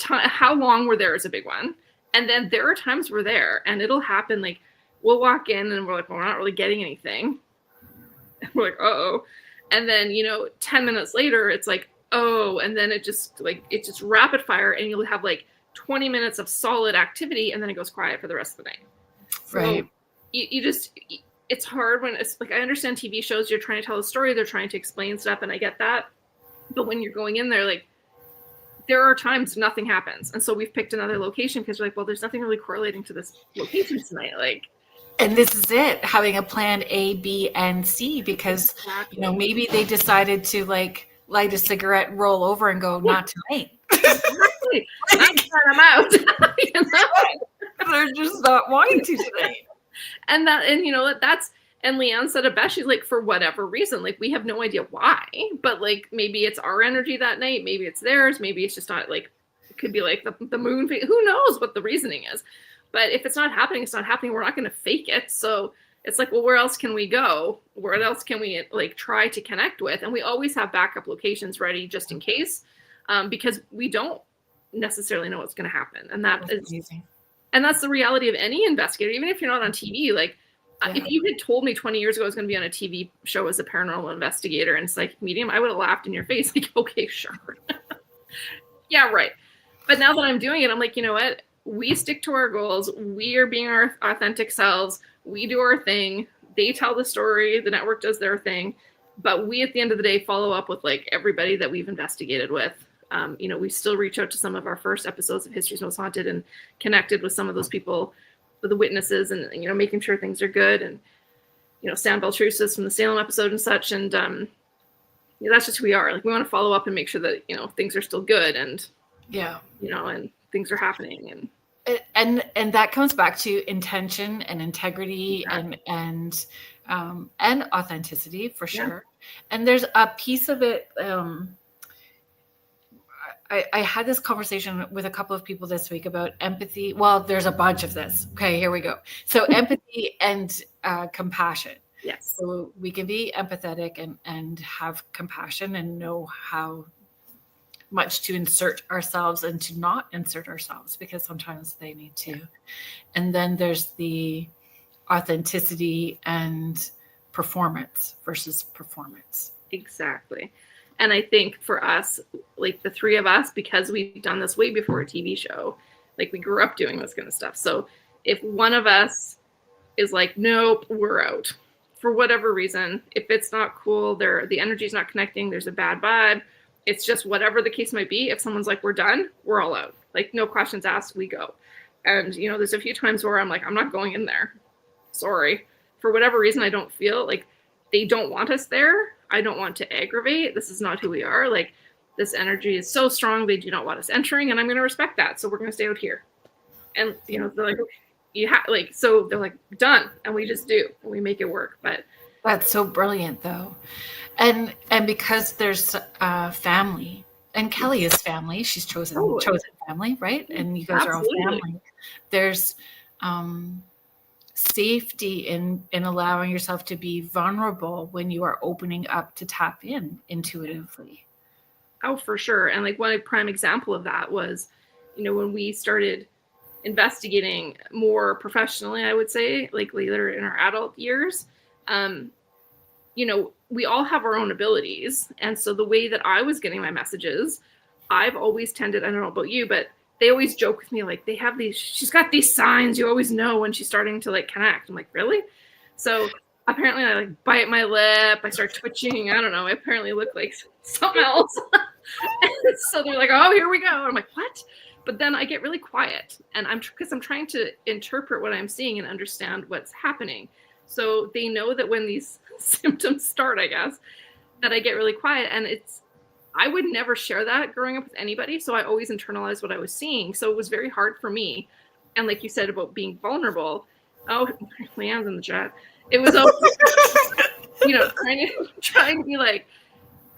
how long we're there is a big one. And then there are times we're there and it'll happen like, we'll walk in and we're like, well, we're not really getting anything. And we're like, uh-oh. And then, 10 minutes later, it's like, oh, and then it's just rapid fire and you'll have like 20 minutes of solid activity and then it goes quiet for the rest of the night. Right. So it's hard when it's like, I understand TV shows, you're trying to tell a story, they're trying to explain stuff and I get that. But when you're going in there, like, there are times nothing happens. And so we've picked another location because we're like, well, there's nothing really correlating to this location tonight. Like, and this is it, having a plan A, B, and C, because, maybe they decided to like light a cigarette, roll over and go, not tonight. Exactly. I'm out. They're just not wanting to tonight. And Leanne said it best. She's like, for whatever reason, like we have no idea why, but like maybe it's our energy that night. Maybe it's theirs. Maybe it's just not like, it could be like the moon. Who knows what the reasoning is? But if it's not happening, it's not happening. We're not going to fake it. So it's like, well, where else can we go? Where else can we like try to connect with? And we always have backup locations ready just in case, because we don't necessarily know what's going to happen. And that's amazing. And that's the reality of any investigator, even if you're not on TV. Like if you had told me 20 years ago I was going to be on a TV show as a paranormal investigator and psychic medium, I would have laughed in your face. Like, okay, sure. Yeah, right. But now that I'm doing it, I'm like, you know what? We stick to our goals. We are being our authentic selves. We do our thing. They tell the story. The network does their thing. But we, at the end of the day, follow up with like everybody that we've investigated with. We still reach out to some of our first episodes of History's Most Haunted and connected with some of those people the witnesses and, you know, making sure things are good, and, you know, Sam Beltrusis from the Salem episode and such. And yeah, that's just who we are. Like, we want to follow up and make sure that, you know, things are still good, and, yeah, you know, and things are happening. And that comes back to intention and integrity, Exactly. and authenticity, for sure. And there's a piece of it. I had this conversation with a couple of people this week about empathy. Well, there's a bunch of this. Okay, here we go. So empathy and compassion. Yes. So we can be empathetic and have compassion and know how much to insert ourselves and to not insert ourselves, because sometimes they need to. And then there's the authenticity and performance versus performance. Exactly. And I think for us, like the three of us, because we've done this way before a TV show, like we grew up doing this kind of stuff. So if one of us is like, nope, we're out for whatever reason, if it's not cool, the energy's not connecting, there's a bad vibe, it's just whatever the case might be. If someone's like, we're done, we're all out. Like, no questions asked, we go. And, you know, there's a few times where I'm like, I'm not going in there. Sorry. For whatever reason, I don't feel like they don't want us there. I don't want to aggravate. This is not who we are. Like, this energy is so strong, they do not want us entering, and I'm going to respect that. So we're going to stay out here. And, you know, they're like, okay, so they're like, done. And we just do, and we make it work. But that's so brilliant, though. And because there's family, and Kelly is family. She's chosen family, right? And you guys are all family. There's safety in allowing yourself to be vulnerable when you are opening up to tap in intuitively. Oh, for sure. And like one prime example of that was, you know, when we started investigating more professionally, I would say, like later in our adult years, you know, we all have our own abilities. And so the way that I was getting my messages, I've always tended, I don't know about you, but they always joke with me, like, they have these, she's got these signs you always know when she's starting to like connect. I'm like, really? So apparently I like bite my lip, I start twitching, I don't know, I apparently look like something else. And so they're like, oh, here we go. I'm like, what? But then I get really quiet, and because I'm trying to interpret what I'm seeing and understand what's happening. So they know that when these symptoms start, I guess, that I get really quiet. And I would never share that growing up with anybody. So I always internalized what I was seeing. So it was very hard for me. And like you said about being vulnerable, oh, Leanne's in the chat. It was, you know, trying to be like,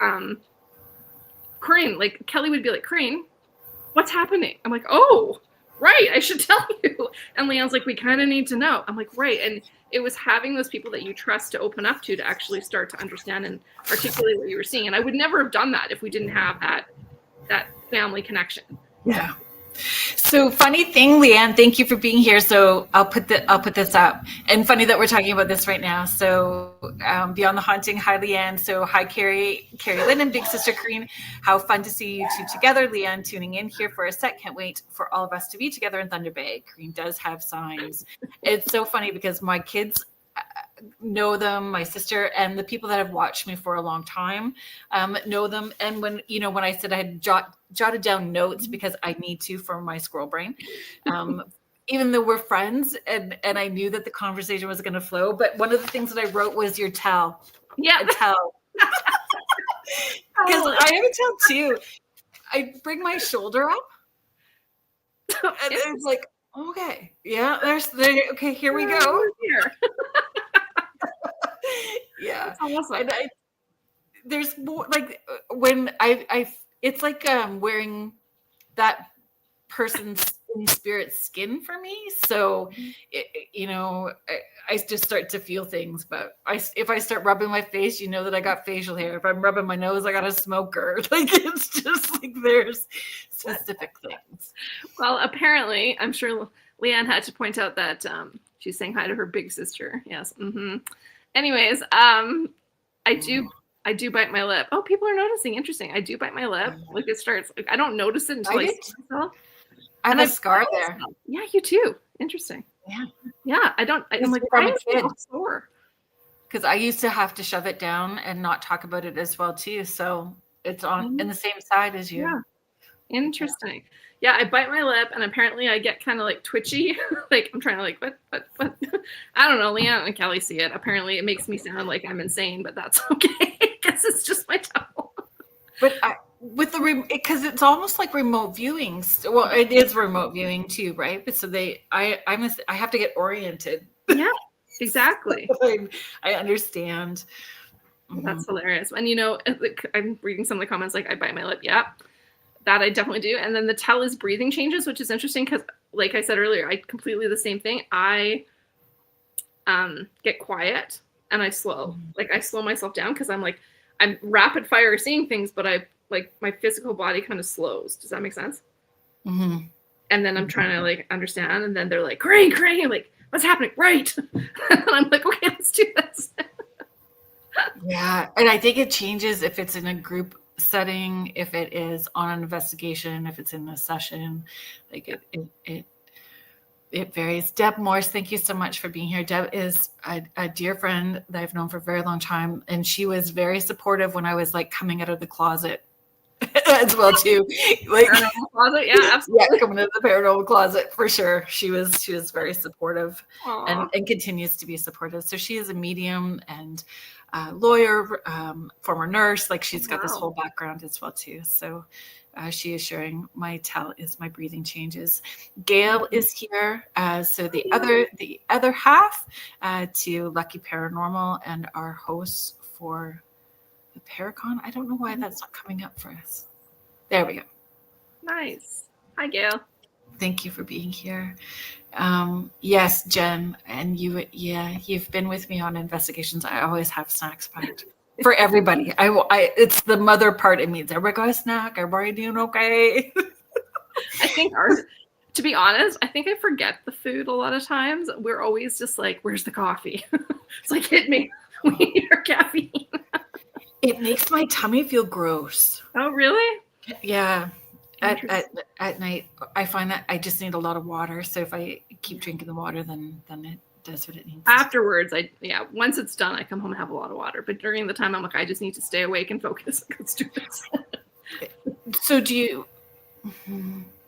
Corine, like Kelly would be like, Corine, what's happening? I'm like, oh, right, I should tell you. And Leanne's like, we kind of need to know. I'm like, right. And it was having those people that you trust to open up to actually start to understand and articulate what you were seeing. And I would never have done that if we didn't have that family connection. Yeah. So funny thing, Leanne, thank you for being here. So I'll put this up. And funny that we're talking about this right now. So Beyond the Haunting, hi Leanne. So hi Kerrilynn and Big Sister Corine. How fun to see you two together. Leanne tuning in here for a sec. Can't wait for all of us to be together in Thunder Bay. Corine does have signs. It's so funny because my kids know them, my sister and the people that have watched me for a long time know them. And when I said I had jotted down notes because I need to for my squirrel brain, even though we're friends and I knew that the conversation was going to flow, but one of the things that I wrote was your tell. Yeah. Tell. Because I have a tell too. I bring my shoulder up and it's like, okay, yeah, okay, here we go. Here. Yeah. That's awesome. And there's more like when it's like wearing that person's spirit skin for me. So, I just start to feel things, but if I start rubbing my face, you know that I got facial hair. If I'm rubbing my nose, I got a smoker. Like, it's just like there's specific things. Well, apparently, I'm sure Leanne had to point out that she's saying hi to her big sister. Yes. Mm-hmm. Anyways, I do bite my lip. Oh, people are noticing. Interesting. I do bite my lip. Like, it starts. Like, I don't notice it until I see myself. I have a scar there. Yeah, you too. Interesting. Yeah. I'm like, why is it so sore? Because I used to have to shove it down and not talk about it as well too. So it's on in the same side as you. Interesting. Yeah, I bite my lip and apparently I get kind of like twitchy. Like I'm trying to like, what? I don't know. Leanne and Kelly see it. Apparently it makes me sound like I'm insane, but that's okay because it's just my toe. But with the because it's almost like remote viewing. Well, it is remote viewing too, right? But so I have to get oriented. Yeah, exactly. I understand. That's hilarious. And you know, I'm reading some of the comments like I bite my lip. Yeah, that I definitely do. And then the tell is breathing changes, which is interesting because, like I said earlier, I completely the same thing. I get quiet and I slow. Like I slow myself down because I'm rapid fire seeing things, but I like my physical body kind of slows. Does that make sense? Mm-hmm. And then I'm trying to like understand, and then they're like, Corine, like what's happening? Right. And I'm like, okay, let's do this. Yeah, and I think it changes if it's in a group setting, if it is on an investigation, if it's in a session, like it varies. Deb Morse, thank you so much for being here. Deb is a dear friend that I've known for a very long time, and she was very supportive when I was like coming out of the closet as well too. Like paranormal closet, yeah, absolutely. Yeah, coming into the paranormal closet for sure. She was very supportive and continues to be supportive. So she is a medium and lawyer, former nurse. Like she's got this whole background as well too. So she is sharing my tell is my breathing changes. Gail is here. So the other half to Lucky Paranormal and our hosts for the Paracon. I don't know why that's not coming up for us. There we go. Nice. Hi, Gail. Thank you for being here. Yes, Jen, and you've been with me on investigations. I always have snacks packed for everybody. It's the mother part in me. Everybody got a snack. Everybody doing okay? I think to be honest, I think I forget the food a lot of times. We're always just like, where's the coffee? It's like, hit me. We need our caffeine. It makes my tummy feel gross. Oh, really? Yeah. At night, I find that I just need a lot of water. So if I keep drinking the water, then it does what it needs. Afterwards, once it's done, I come home and have a lot of water. But during the time, I'm like, I just need to stay awake and focus. Let's do this. So do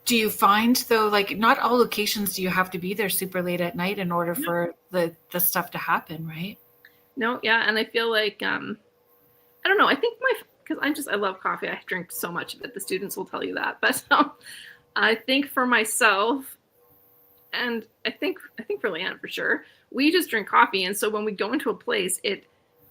you find though, like not all locations do you have to be there super late at night in order for the stuff to happen, right? No, yeah, and I feel like I don't know. I think because I love coffee. I drink so much of it. The students will tell you that. But I think for myself, and I think for Leanne for sure, we just drink coffee. And so when we go into a place, it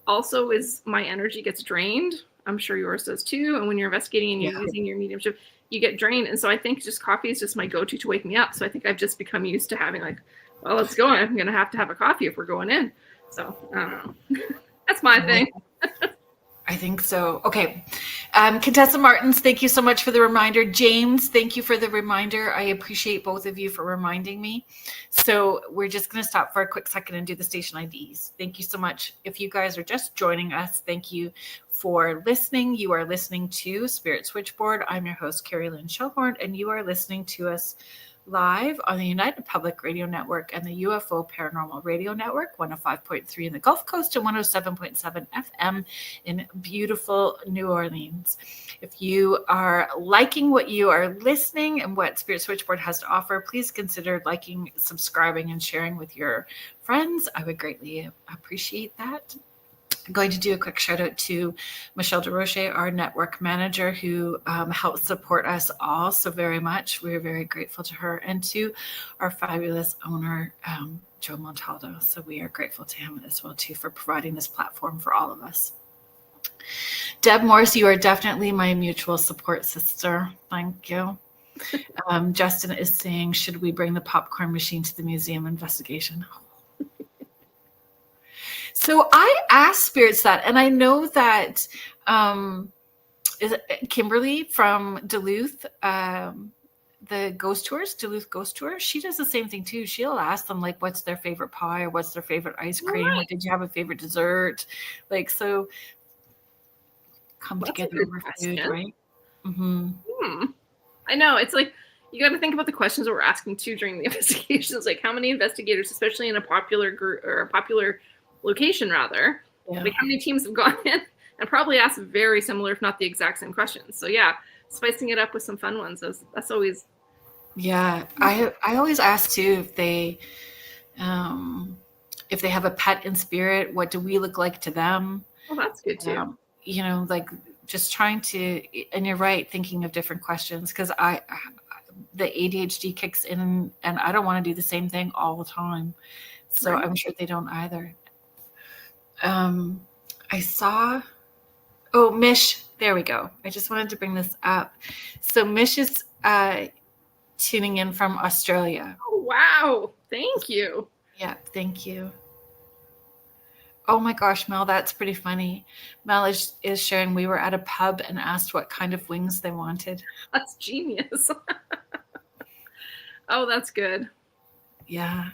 also is my energy gets drained. I'm sure yours does too. And when you're investigating and you're using your mediumship, you get drained. And so I think just coffee is just my go-to to wake me up. So I think I've just become used to having like, well, let's go. I'm going to have a coffee if we're going in. So I don't know. That's my thing. I think so. Okay. Contessa Martins, thank you so much for the reminder. James, thank you for the reminder. I appreciate both of you for reminding me. So we're just going to stop for a quick second and do the station IDs. Thank you so much. If you guys are just joining us, thank you for listening. You are listening to Spirit Switchboard. I'm your host, Kerrilynn and Corine, and you are listening to us live on the United Public Radio Network and the UFO Paranormal Radio Network, 105.3 in the Gulf Coast and 107.7 FM in beautiful New Orleans. If you are liking what you are listening and what Spirit Switchboard has to offer, please consider liking, subscribing, and sharing with your friends. I would greatly appreciate that. I'm going to do a quick shout out to Michelle DeRoche, our network manager, who helps support us all so very much. We're very grateful to her, and to our fabulous owner, Joe Montaldo. So we are grateful to him as well too for providing this platform for all of us. Deb Morse, you are definitely my mutual support sister. Thank you. Justin is saying, should we bring the popcorn machine to the museum investigation? So I asked spirits that, and I know that is it Kimberly from Duluth, the ghost tours, Duluth ghost tour, she does the same thing too. She'll ask them like, what's their favorite pie or what's their favorite ice cream? Right. Or did you have a favorite dessert? Like, so come together over food, right? Mm-hmm. I know. It's like, you got to think about the questions that we're asking too during the investigations. Like how many investigators, especially in a popular group or a popular location rather, like how many teams have gone in and probably asked very similar, if not the exact same questions. So yeah, spicing it up with some fun ones. That's always. Yeah, I always ask too if they have a pet in spirit, what do we look like to them? Oh, that's good too. Like just trying to, and you're right, thinking of different questions, because the ADHD kicks in and I don't want to do the same thing all the time. So right. I'm sure they don't either. I saw, Mish, there we go. I just wanted to bring this up. So Mish is tuning in from Australia. Oh, wow. Thank you. Yeah, thank you. Oh my gosh, Mel, that's pretty funny. Mel is sharing we were at a pub and asked what kind of wings they wanted. That's genius. Oh, that's good. Yeah.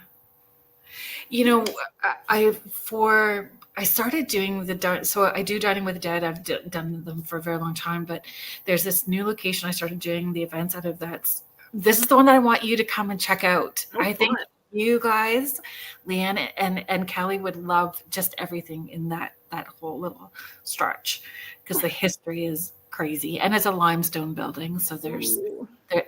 I started doing so I do Dining with the Dead. I've done them for a very long time, but there's this new location I started doing the events out of. This is the one that I want you to come and check out. I think you guys, Leanne and Kelly, would love just everything in that whole little stretch, because the history is crazy, and it's a limestone building, so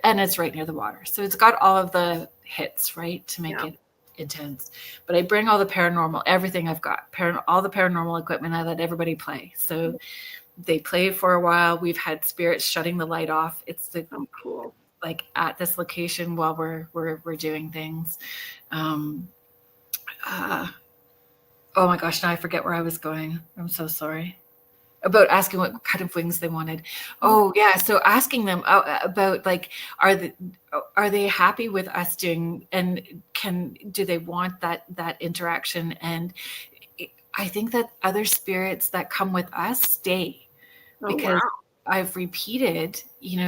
and it's right near the water, so it's got all of the hits, right, to make it intense. But I bring all the paranormal, everything I've got, all the paranormal equipment. I let everybody play, so they play for a while. We've had spirits shutting the light off. It's cool. Like at this location while we're doing things. Oh my gosh, now I forget where I was going. I'm so sorry. About asking what kind of wings they wanted. Oh yeah, so asking them about like, are they happy with us doing, and do they want that interaction? And I think that other spirits that come with us stay, because I've repeated,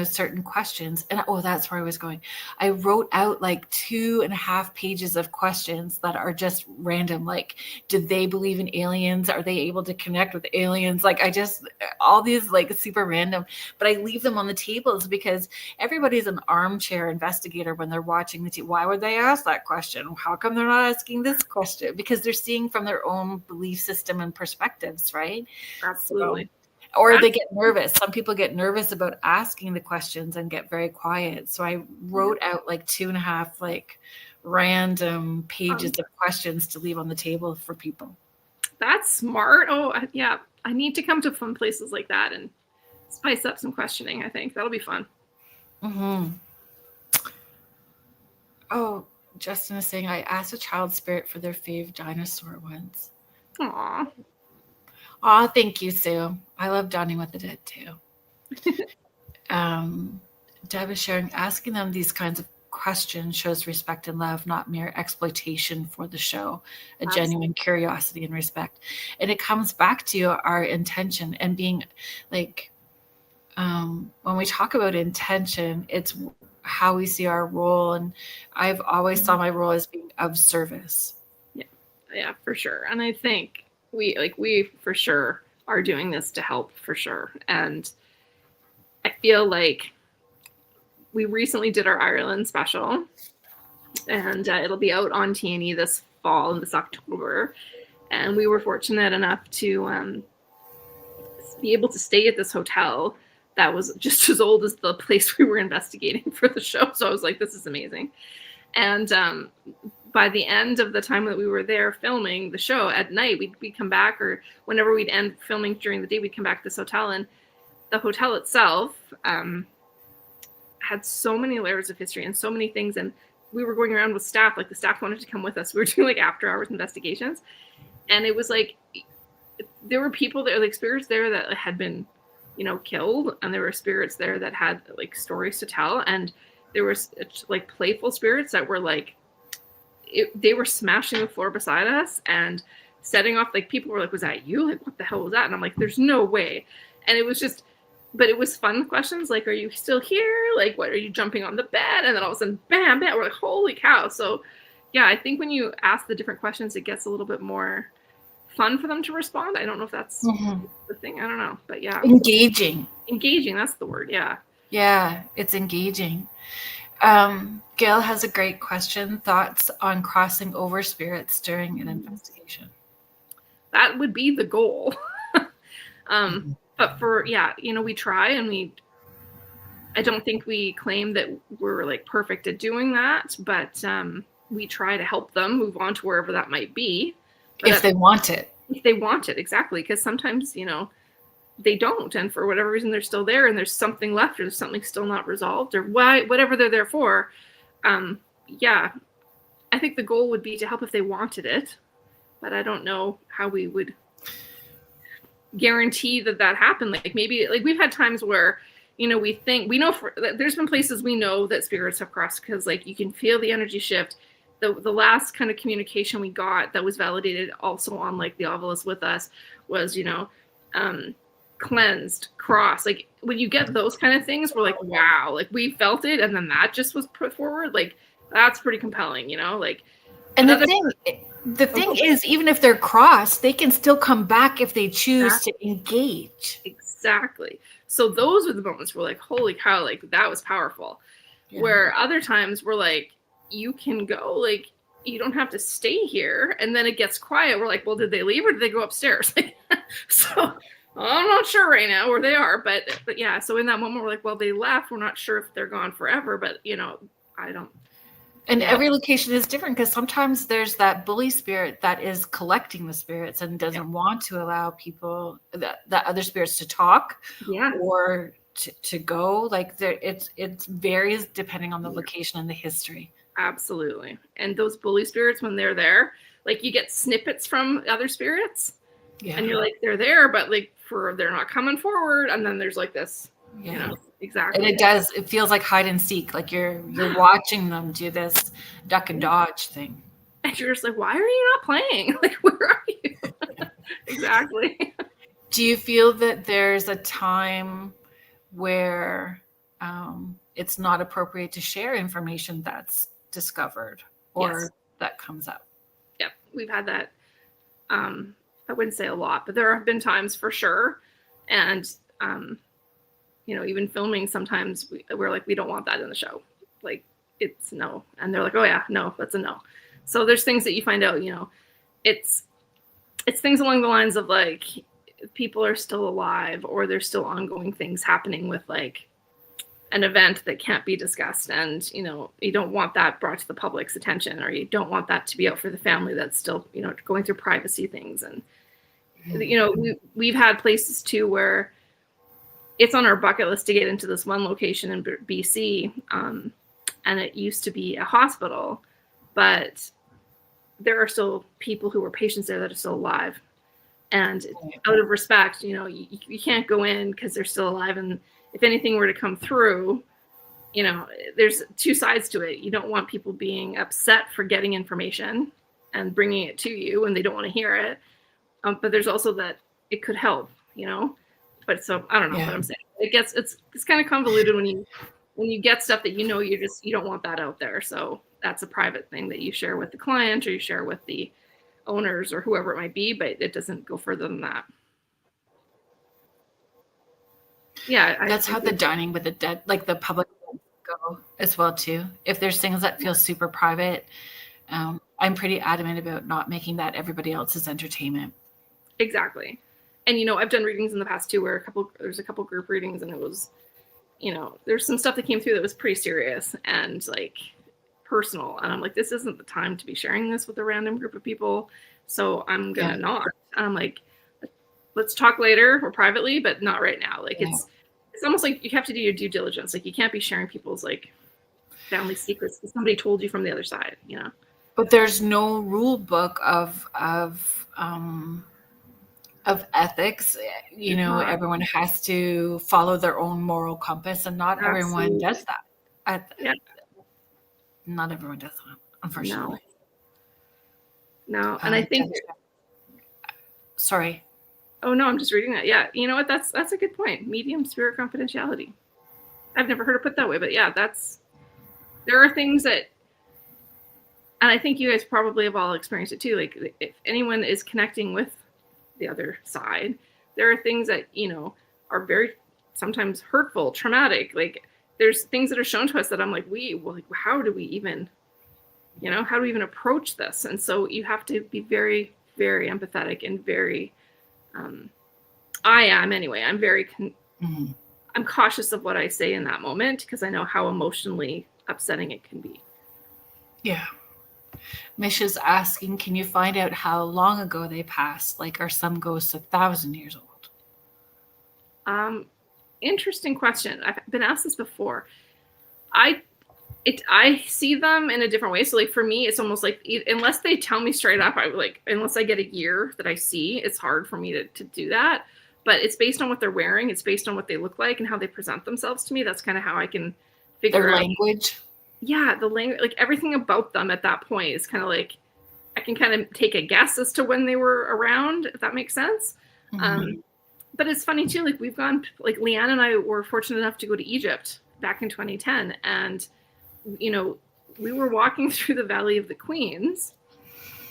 certain questions, and that's where I was going. I wrote out like 2.5 pages of questions that are just random. Like, do they believe in aliens? Are they able to connect with aliens? Like, all these like super random, but I leave them on the tables because everybody's an armchair investigator when they're watching the TV. Why would they ask that question? How come they're not asking this question? Because they're seeing from their own belief system and perspectives, right? Absolutely. Or they get nervous. Some people get nervous about asking the questions and get very quiet. So I wrote out like 2.5 like random pages of questions to leave on the table for people. That's smart. Oh yeah, I need to come to fun places like that and spice up some questioning. I think that'll be fun. Mm-hmm. Oh, Justin is saying I asked a child spirit for their fave dinosaur once. Aw. Oh, thank you, Sue. I love Dining with the Dead too. Deb is sharing, asking them these kinds of questions shows respect and love, not mere exploitation for the show, a genuine curiosity and respect. And it comes back to our intention and being like, when we talk about intention, it's how we see our role. And I've always saw my role as being of service. Yeah, for sure. And I think we for sure are doing this to help, for sure. And I feel like we recently did our Ireland special, and it'll be out on TNE this fall, this October. And we were fortunate enough to be able to stay at this hotel that was just as old as the place we were investigating for the show. So I was like, this is amazing. And by the end of the time that we were there filming the show at night, we'd come back, or whenever we'd end filming during the day, we'd come back to this hotel, and the hotel itself had so many layers of history and so many things. And we were going around with staff, like the staff wanted to come with us. We were doing like after hours investigations. And it was like, there were people there, like spirits there that had been, killed. And there were spirits there that had like stories to tell. And there was like playful spirits that were like, they were smashing the floor beside us and setting off, like people were like, was that you? Like, what the hell was that? And I'm like, there's no way. And it was just, but it was fun questions. Like, are you still here? Like, what, are you jumping on the bed? And then all of a sudden, bam, bam, we're like, holy cow. So yeah, I think when you ask the different questions, it gets a little bit more fun for them to respond. I don't know if that's the thing. I don't know, but yeah. Engaging. That's the word. Yeah. Yeah. It's engaging. Gail has a great question. Thoughts on crossing over spirits during an investigation? That would be the goal. But we try, and I don't think we claim that we're like perfect at doing that, but we try to help them move on to wherever that might be. But if they want it. If they want it, exactly. Because sometimes, they don't. And for whatever reason, they're still there and there's something left or there's something still not resolved or whatever they're there for. Yeah, I think the goal would be to help if they wanted it. But I don't know how we would guarantee that happened. Like maybe like we've had times where there's been places we know that spirits have crossed because like you can feel the energy shift. The last kind of communication we got that was validated also on like the Ovilus with us was cleansed, crossed. Like when you get those kind of things, we're like, wow, like we felt it and then that just was put forward. Like that's pretty compelling, like. And the thing is, even if they're crossed, they can still come back if they choose to engage. Exactly. So those are the moments where like, holy cow, like that was powerful. Yeah. Where other times we're like, you can go, like, you don't have to stay here. And then it gets quiet. We're like, well, did they leave or did they go upstairs? So I'm not sure right now where they are, but yeah. So in that moment, we're like, well, they left. We're not sure if they're gone forever, but I don't. And every location is different because sometimes there's that bully spirit that is collecting the spirits and doesn't want to allow people, that other spirits to talk or to go. Like it varies depending on the location and the history. Absolutely. And those bully spirits, when they're there, like you get snippets from other spirits and you're like, they're there, but like they're not coming forward. And then there's like this, exactly. And it feels like hide and seek. Like you're watching them do this duck and dodge thing. And you're just like, why are you not playing? Like, where are you? Exactly. Do you feel that there's a time where it's not appropriate to share information that's discovered or that comes up? Yeah, we've had that. I wouldn't say a lot, but there have been times for sure. And, even filming, sometimes we're like, we don't want that in the show. Like it's no. And they're like, oh yeah, no, that's a no. So there's things that you find out, it's things along the lines of like, people are still alive or there's still ongoing things happening with like an event that can't be discussed. And, you don't want that brought to the public's attention, or you don't want that to be out for the family that's still, going through privacy things. And, we've had places too where it's on our bucket list to get into this one location in BC. And it used to be a hospital, but there are still people who were patients there that are still alive. And out of respect, you can't go in because they're still alive. And if anything were to come through, there's two sides to it. You don't want people being upset for getting information and bringing it to you and they don't want to hear it. But there's also that it could help, But so I don't know what I'm saying. It's kind of convoluted when you get stuff that you don't want that out there. So that's a private thing that you share with the client or you share with the owners or whoever it might be, but it doesn't go further than that. Yeah, that's how the dining with the dead, like the public, go as well too. If there's things that feel super private, I'm pretty adamant about not making that everybody else's entertainment. Exactly. And I've done readings in the past too, where there's a couple group readings, and it was, there's some stuff that came through that was pretty serious and like personal, and I'm like, this isn't the time to be sharing this with a random group of people, so I'm gonna not. And I'm like, let's talk later or privately, but not right now. Like it's almost like you have to do your due diligence. Like you can't be sharing people's like family secrets because somebody told you from the other side, But there's no rule book of ethics. Everyone has to follow their own moral compass, and not everyone does that. Not everyone does that, unfortunately. No. And I think sorry. Oh no, I'm just reading that. Yeah, you know what? That's a good point. Medium spirit confidentiality. I've never heard it put that way, but yeah, there are things that, and I think you guys probably have all experienced it too. Like if anyone is connecting with the other side, there are things that are very sometimes hurtful, traumatic. Like there's things that are shown to us that I'm like, how do we even approach this? And so you have to be very, very empathetic and very. I am anyway. I'm very I'm cautious of what I say in that moment because I know how emotionally upsetting it can be. Yeah. Misha's asking, can you find out how long ago they passed? Like, are some ghosts 1,000 years old? Interesting question. I've been asked this before. I see them in a different way. So like for me, it's almost like unless they tell me straight up, unless I get a year that I see, it's hard for me to do that. But it's based on what they're wearing. It's based on what they look like and how they present themselves to me. That's kind of how I can figure Their out language. Yeah, the language, like everything about them at that point is kind of like I can kind of take a guess as to when they were around, if that makes sense. Mm-hmm. But it's funny too. Like we've gone, like Leanne and I were fortunate enough to go to Egypt back in 2010, and we were walking through the Valley of the Queens,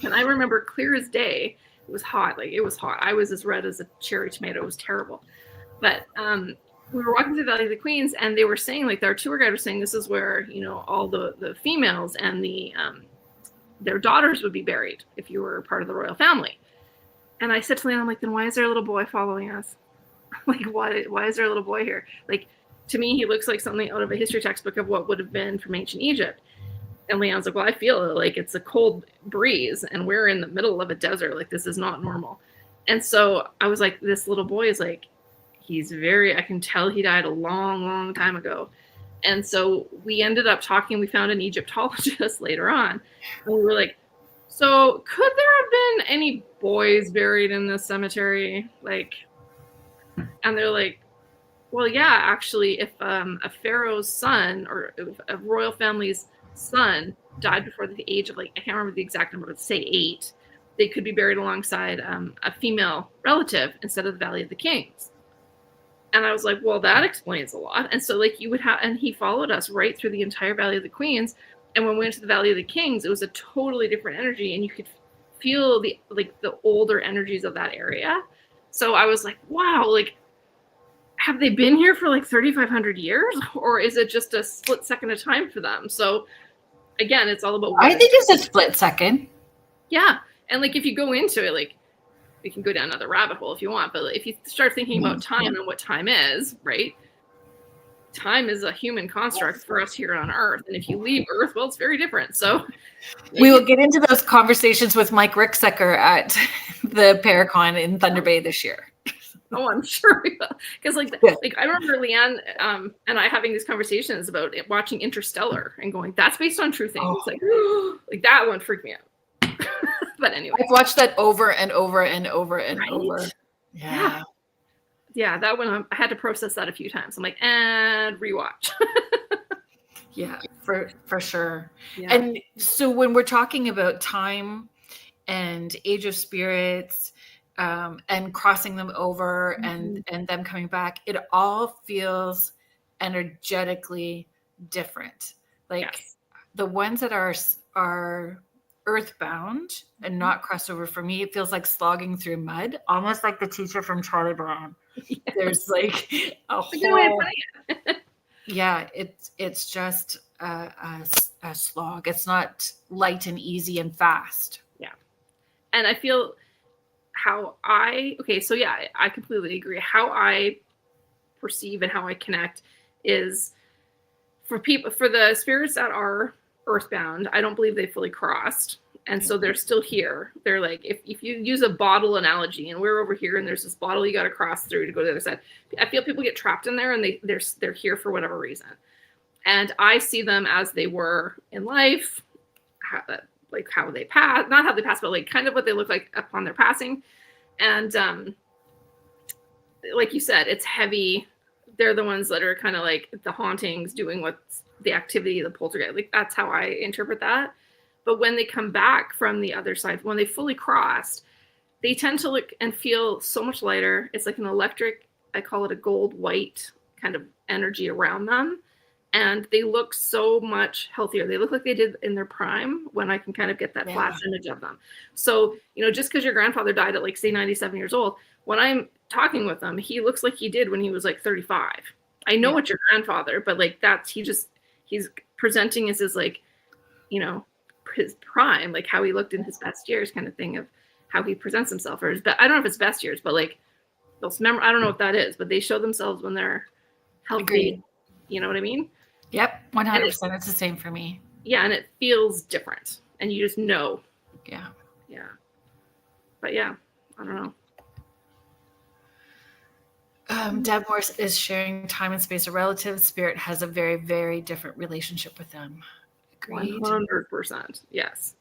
and I remember clear as day. It was hot. Like it was hot. I was as red as a cherry tomato. It was terrible. But we were walking through the Valley of the Queens, and they were saying, like, our tour guide was saying, this is where all the females and their daughters would be buried if you were part of the royal family. And I said to Leanne, I'm like, then why is there a little boy following us? Like, why is there a little boy here? Like, to me, he looks like something out of a history textbook of what would have been from ancient Egypt. And Leanne's like, well, I feel like it's a cold breeze, and we're in the middle of a desert. Like, this is not normal. And so I was like, this little boy is like, I can tell he died a long, long time ago. And so we ended up talking. We found an Egyptologist later on. And we were like, so could there have been any boys buried in this cemetery? Like, and they're like, well, yeah, actually, if a pharaoh's son or a royal family's son died before the age of, like, I can't remember the exact number, but say 8, they could be buried alongside a female relative instead of the Valley of the Kings. And I was like, well, that explains a lot. And so, like, you would have, and he followed us right through the entire Valley of the Queens. And when we went to the Valley of the Kings, it was a totally different energy, and you could feel the older energies of that area. So I was like, wow, like, have they been here for like 3,500 years, or is it just a split second of time for them? So again, it's all about. I think it's a split second. Yeah, and like if you go into it, like, we can go down another rabbit hole if you want, but if you start thinking about time and what time is, right? Time is a human construct for us here on Earth, and if you leave Earth, well, it's very different. So we will get into those conversations with Mike Ricksecker at the Paracon in Thunder Bay this year. Oh, I'm sure we will. Because like I remember Leanne and I having these conversations about watching Interstellar and going, that's based on true things. Oh. Like that one freaked me out. But anyway, I've watched that over and over and over and over. Yeah, that one I had to process that a few times. I'm like, and rewatch. Yeah, for sure. Yeah. And so when we're talking about time and age of spirits, and crossing them over and them coming back, it all feels energetically different. Like the ones that are earthbound and not crossed over, for me, it feels like slogging through mud, almost like the teacher from Charlie Brown. Yes. There's like a whole, yeah, it's just a slog. It's not light and easy and fast. Yeah. And I feel I completely agree. How I perceive and how I connect is for the spirits that are earthbound, I don't believe they fully crossed. And so they're still here. They're like, if you use a bottle analogy, and we're over here and there's this bottle you got to cross through to go to the other side. I feel people get trapped in there, and they're here for whatever reason. And I see them as they were in life, how they pass, not how they pass, but like kind of what they look like upon their passing. And like you said, it's heavy. They're the ones that are kind of like the hauntings, doing what's the activity, the poltergeist. Like that's how I interpret that. But when they come back from the other side, when they fully crossed, they tend to look and feel so much lighter. It's like an electric, I call it a gold white kind of energy around them. And they look so much healthier. They look like they did in their prime, when I can kind of get that flash image of them. So, just because your grandfather died at like, say, 97 years old, when I'm talking with him, he looks like he did when he was like 35. I know it's your grandfather, but like he's presenting as his like, his prime, like how he looked in his best years kind of thing, of how he presents himself, or I don't know if it's best years, but like those I don't know what that is, but they show themselves when they're healthy. Agreed. You know what I mean? Yep, 100%. It's the same for me. Yeah, and it feels different, and you just know. Yeah. But yeah, I don't know. Deb Morse is sharing time and space. A relative spirit has a very, very different relationship with them. Agreed. 100%. Yes.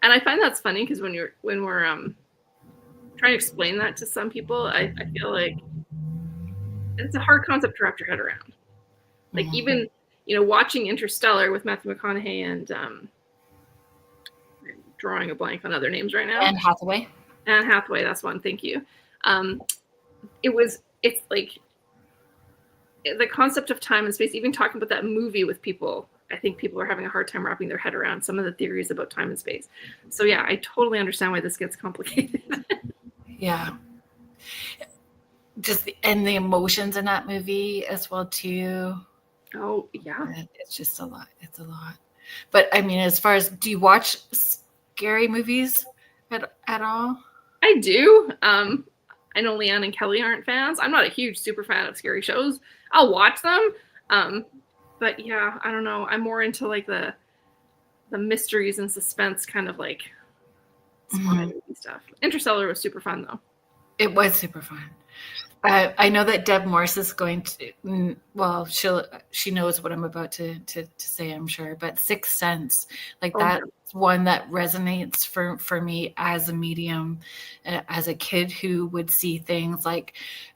And I find that's funny because when we're trying to explain that to some people, I feel like it's a hard concept to wrap your head around. Like even, watching Interstellar with Matthew McConaughey and I'm drawing a blank on other names right now. Anne Hathaway. Anne Hathaway, that's one. Thank you. It's like the concept of time and space, even talking about that movie with people, I think people are having a hard time wrapping their head around some of the theories about time and space. So yeah, I totally understand why this gets complicated. Yeah. And the emotions in that movie as well too. Oh yeah. It's just a lot. It's a lot. But I mean, as far as, do you watch scary movies at all? I do. I know Leanne and Kelly aren't fans. I'm not a huge super fan of scary shows. I'll watch them. But yeah, I don't know. I'm more into like the mysteries and suspense kind of like movie stuff. Interstellar was super fun though. It was super fun. I know that Deb Morse is going to, well, she knows what I'm about to say, I'm sure, but Sixth Sense, like that's one that resonates for me as a medium, as a kid who would see things like,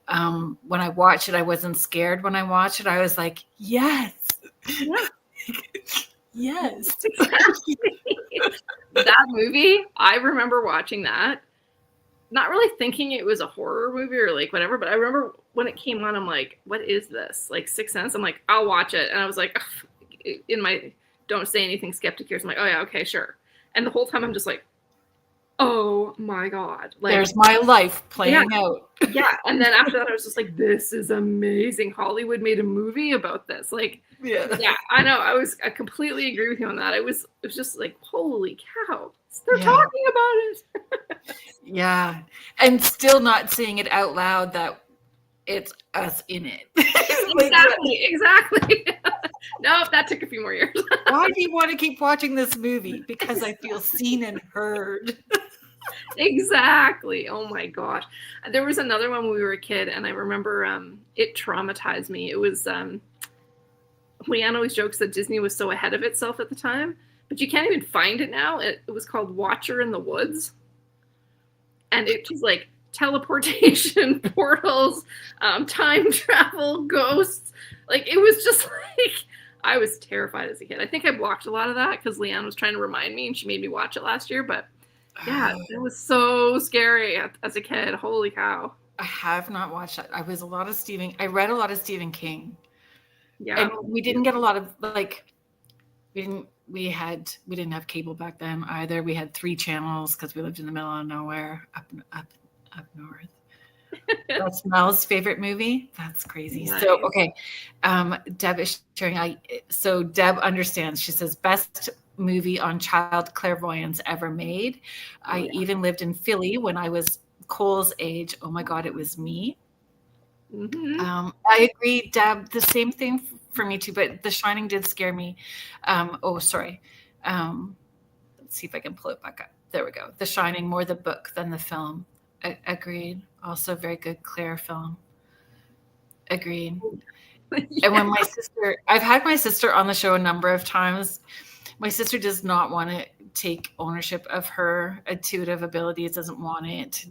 when I watched it, I wasn't scared when I watched it. I was like, yes. Yeah. Yes. Exactly. That movie, I remember watching that. Not really thinking it was a horror movie or like whatever, but I remember when it came on, I'm like, what is this? Like Sixth Sense? I'm like, I'll watch it. And I was like, in my don't say anything skeptic ears, I'm like, oh yeah, okay, sure. And the whole time I'm just like, oh my God. Like, there's my life playing out. Yeah. And then after that, I was just like, this is amazing. Hollywood made a movie about this. Like, yeah, I know. I completely agree with you on that. It was just like, holy cow. They're talking about it. Yeah. And still not saying it out loud that it's us in it. Exactly. Nope, that took a few more years. Why do you want to keep watching this movie? Because I feel seen and heard. Exactly. Oh my gosh. There was another one when we were a kid, and I remember it traumatized me. It was Leanne always jokes that Disney was so ahead of itself at the time, but you can't even find it now. It was called Watcher in the Woods. And it was like teleportation, portals, time travel, ghosts. Like, it was just like, I was terrified as a kid. I think I blocked a lot of that because Leanne was trying to remind me and she made me watch it last year. But yeah, it was so scary as a kid. Holy cow. I have not watched that. I read a lot of Stephen King. Yeah. And we didn't get a lot of we didn't have cable back then either. We had 3 channels because we lived in the middle of nowhere up north. That's Mel's favorite movie. That's crazy. Nice. So, okay. Deb is sharing. So Deb understands. She says, best movie on child clairvoyance ever made. I even lived in Philly when I was Cole's age. Oh my God, it was me. Mm-hmm. I agree, Deb. The same thing for me too, but The Shining did scare me. Sorry. Let's see if I can pull it back up. There we go. The Shining, more the book than the film. Agreed. Also very good Claire film. Agreed. Yeah. And when I've had my sister on the show a number of times. My sister does not want to take ownership of her intuitive abilities, doesn't want it,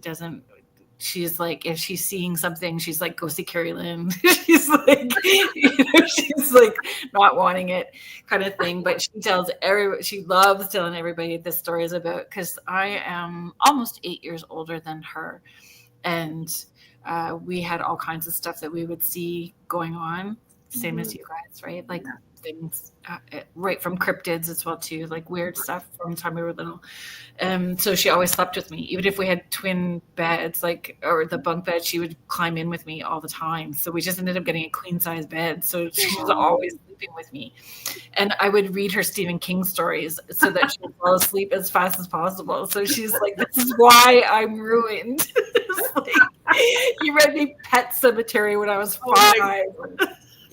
she's like, if she's seeing something, she's like, go see Kerrilynn. She's like, she's like not wanting it kind of thing. But she loves telling everybody the stories about, because I am almost 8 years older than her. And we had all kinds of stuff that we would see going on, same as you guys, right? Like things right from cryptids as well too, like weird stuff from the time we were little. So she always slept with me, even if we had twin beds, or the bunk bed, she would climb in with me all the time. So we just ended up getting a queen size bed. So she was always sleeping with me, and I would read her Stephen King stories so that she would fall asleep as fast as possible. So she's like, this is why I'm ruined. Like, you read me Pet Cemetery when I was 5.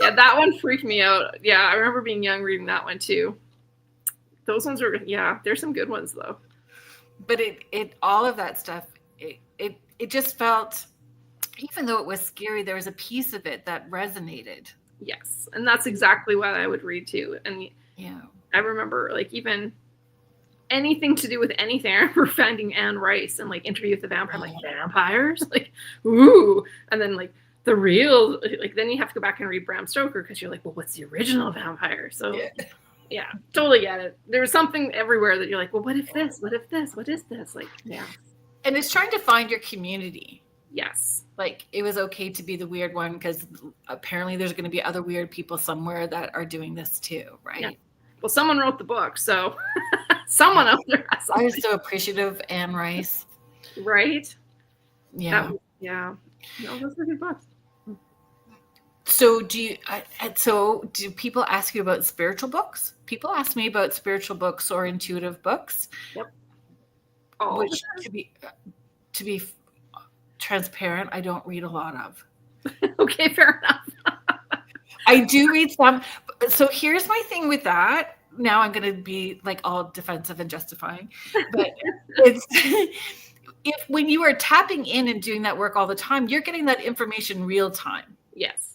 Yeah, that one freaked me out. Yeah, I remember being young reading that one too. Those ones were, yeah, there's some good ones though. But it all of that stuff, it just felt, even though it was scary, there was a piece of it that resonated. Yes, and that's exactly what I would read too. And yeah, I remember like even anything to do with anything. I remember finding Anne Rice and like Interview with the Vampire, like vampires, like ooh, and then like the real, like then you have to go back and read Bram Stoker because you're like, well, what's the original vampire? So yeah, totally get it. There was something everywhere that you're like, well, what if this? What if this? What is this? Like, yeah. And it's trying to find your community. Yes. Like it was okay to be the weird one because apparently there's going to be other weird people somewhere that are doing this too, right? Yeah. Well, someone wrote the book, so someone out there has something. I was so appreciative of Anne Rice. Right? Yeah. Yeah. No, those are good books. So do people ask you about spiritual books? People ask me about spiritual books or intuitive books. Yep. Which to be transparent, I don't read a lot of. Okay, fair enough. I do read some. So here's my thing with that. Now I'm going to be like all defensive and justifying, but it's if when you are tapping in and doing that work all the time, you're getting that information real time. Yes.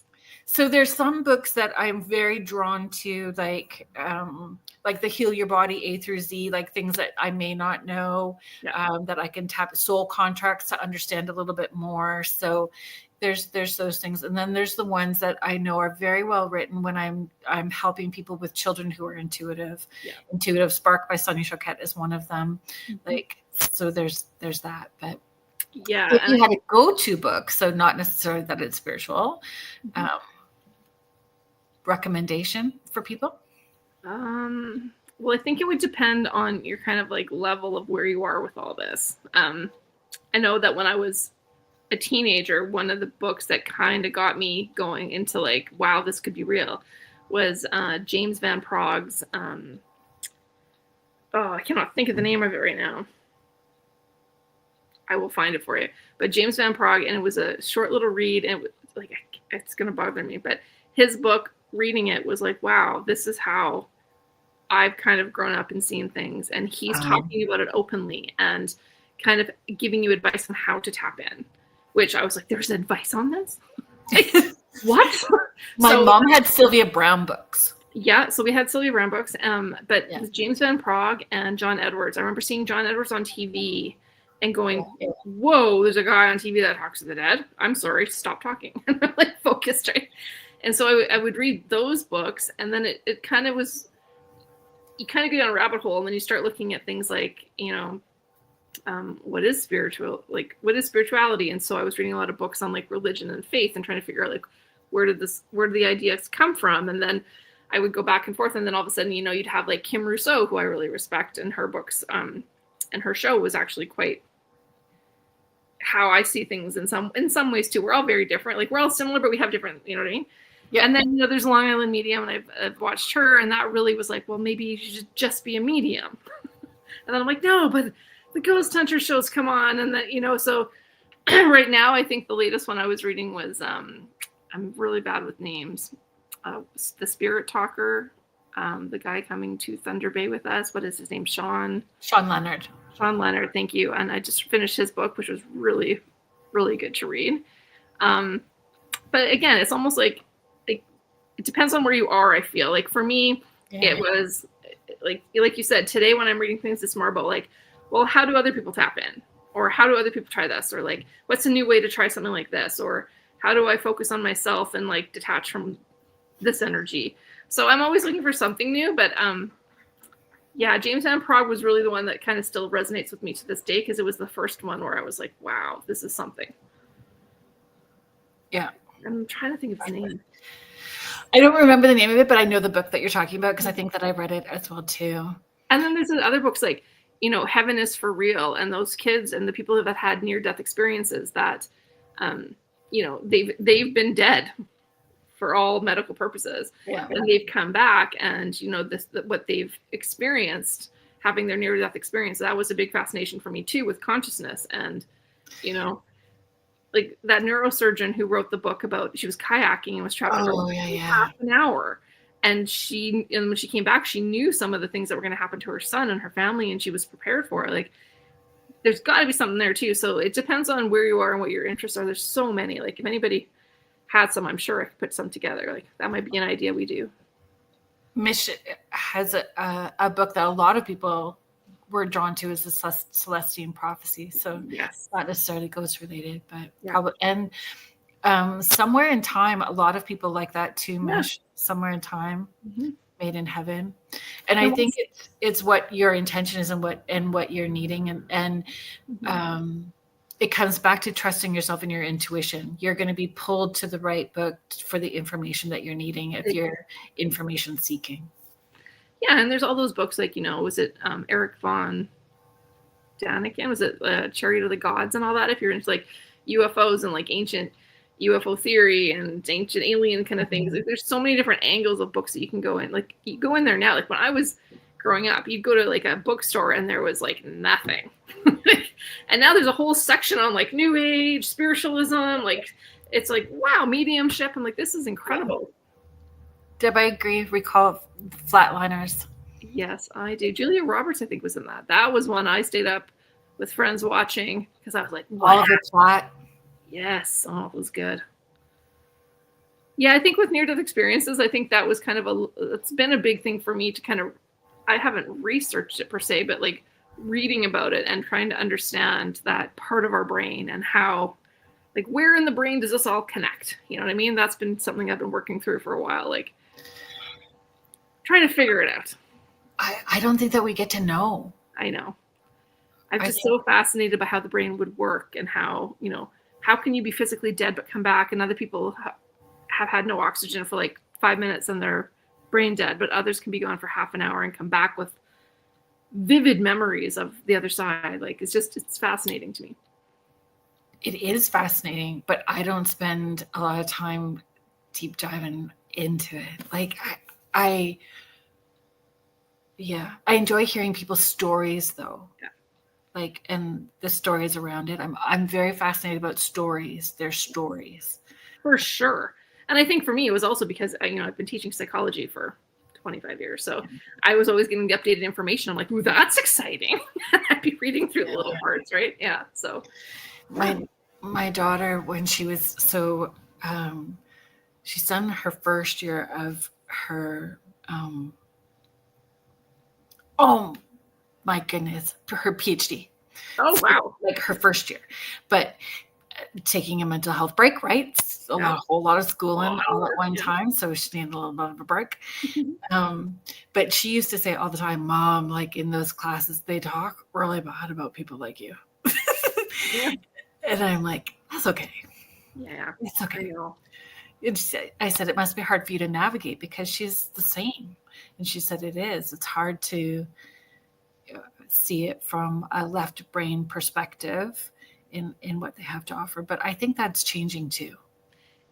So there's some books that I'm very drawn to, like the Heal Your Body A through Z, like things that I may not know, that I can tap soul contracts to understand a little bit more. So there's those things. And then there's the ones that I know are very well written when I'm helping people with children who are intuitive. Yeah. Intuitive Spark by Sonia Choquette is one of them. Mm-hmm. Like, so there's that. But yeah, if you had a go-to book, so not necessarily that it's spiritual, recommendation for people? Well, I think it would depend on your kind of like level of where you are with all this. I know that when I was a teenager, one of the books that kind of got me going into like, wow, this could be real, was James Van Praagh's, I cannot think of the name of it right now. I will find it for you. But James Van Praagh, and it was a short little read, and it was like, it's going to bother me, but his book, reading it, was like, wow, this is how I've kind of grown up and seen things. And he's talking about it openly and kind of giving you advice on how to tap in, which I was like, there's advice on this? Like, what? My mom had Sylvia Browne books. Yeah, so we had Sylvia Browne books, but James Van Praagh and John Edwards. I remember seeing John Edwards on TV and going, whoa, there's a guy on TV that talks to the dead. I'm sorry, stop talking. And I'm like focused, right? And so I would read those books, and then it kind of was, you kind of go down a rabbit hole, and then you start looking at things like, what is spiritual? Like, what is spirituality? And so I was reading a lot of books on like religion and faith and trying to figure out like, where did the ideas come from? And then I would go back and forth, and then all of a sudden, you'd have like Kim Rousseau, who I really respect, and her books, and her show was actually quite how I see things in some ways too. We're all very different. Like, we're all similar, but we have different, you know what I mean? Yeah. And then, there's Long Island Medium, and I've watched her, and that really was like, well, maybe you should just be a medium. And then I'm like, no, but the Ghost Hunter shows come on. And that, so right now, I think the latest one I was reading was, I'm really bad with names. The Spirit Talker, the guy coming to Thunder Bay with us. What is his name? Sean Leonard. Sean Leonard, thank you. And I just finished his book, which was really, really good to read. But again, it's almost like it depends on where you are, I feel. Like for me, it was like you said, today when I'm reading things, it's more about like, well, how do other people tap in? Or how do other people try this? Or like, what's a new way to try something like this? Or how do I focus on myself and like detach from this energy? So I'm always looking for something new, but James Van Praagh was really the one that kind of still resonates with me to this day, because it was the first one where I was like, wow, this is something. Yeah. I'm trying to think of his name. I don't remember the name of it, but I know the book that you're talking about, because I think that I read it as well too. And then there's other books like, Heaven is for Real, and those kids and the people that have had near-death experiences that, they've been dead for all medical purposes. Yeah. And they've come back, and what they've experienced, having their near-death experience, that was a big fascination for me too, with consciousness. And like that neurosurgeon who wrote the book about, she was kayaking and was trapped for half an hour. And when she came back, she knew some of the things that were going to happen to her son and her family, and she was prepared for it. Like, there's got to be something there too. So it depends on where you are and what your interests are. There's so many. Like, if anybody had some, I'm sure I could put some together. Like, that might be an idea we do. Mish has a book that a lot of people were drawn to, is the Celestine Prophecy. So yes, not necessarily ghost related, but yeah. probably. And Somewhere in Time, a lot of people like that too, Mish. Somewhere in Time, Made in Heaven. And I think it's what your intention is and what you're needing. And it comes back to trusting yourself and your intuition. You're going to be pulled to the right book for the information that you're needing if you're information seeking. Yeah, and there's all those books like, was it Eric von Daniken? Was it Chariot of the Gods and all that? If you're into like UFOs and like ancient UFO theory and ancient alien kind of things, like, there's so many different angles of books that you can go in. Like, you go in there now. Like, when I was growing up, you'd go to like a bookstore and there was like nothing. And now there's a whole section on like New Age, spiritualism. Like, it's like, wow, mediumship. I'm like, this is incredible. Deb, I agree. Recall Flatliners. Yes, I do. Julia Roberts, I think, was in that. That was one I stayed up with friends watching because I was like, wow. All of the plot. Yes. Oh, it was good. Yeah, I think with near-death experiences, I think that was kind of it's been a big thing for me to kind of, I haven't researched it per se, but like reading about it and trying to understand that part of our brain and how, like, where in the brain does this all connect? You know what I mean? That's been something I've been working through for a while, like trying to figure it out. I don't think that we get to know. I know. I'm just so fascinated by how the brain would work and how, how can you be physically dead but come back, and other people have had no oxygen for like 5 minutes and they're brain dead, but others can be gone for half an hour and come back with vivid memories of the other side. Like, it's fascinating to me. It is fascinating, but I don't spend a lot of time deep diving into it. Like, I enjoy hearing people's stories though. Yeah. Like, and the stories around it. I'm very fascinated about stories. Their stories. For sure. And I think for me, it was also because I've been teaching psychology for 25 years. So I was always getting the updated information. I'm like, ooh, that's exciting. I'd be reading through the little parts, right? Yeah. So my daughter, when she was she's done her first year of her oh my goodness, her PhD. Oh wow. Like her first year. But taking a mental health break, right? A whole lot of schooling all at one time. So she needed a little bit of a break. But she used to say all the time, Mom, like in those classes, they talk really bad about people like you. And I'm like, that's okay. Yeah. It's okay. I said, it must be hard for you to navigate because she's the same. And she said, it is. It's hard to see it from a left brain perspective in what they have to offer. But I think that's changing too.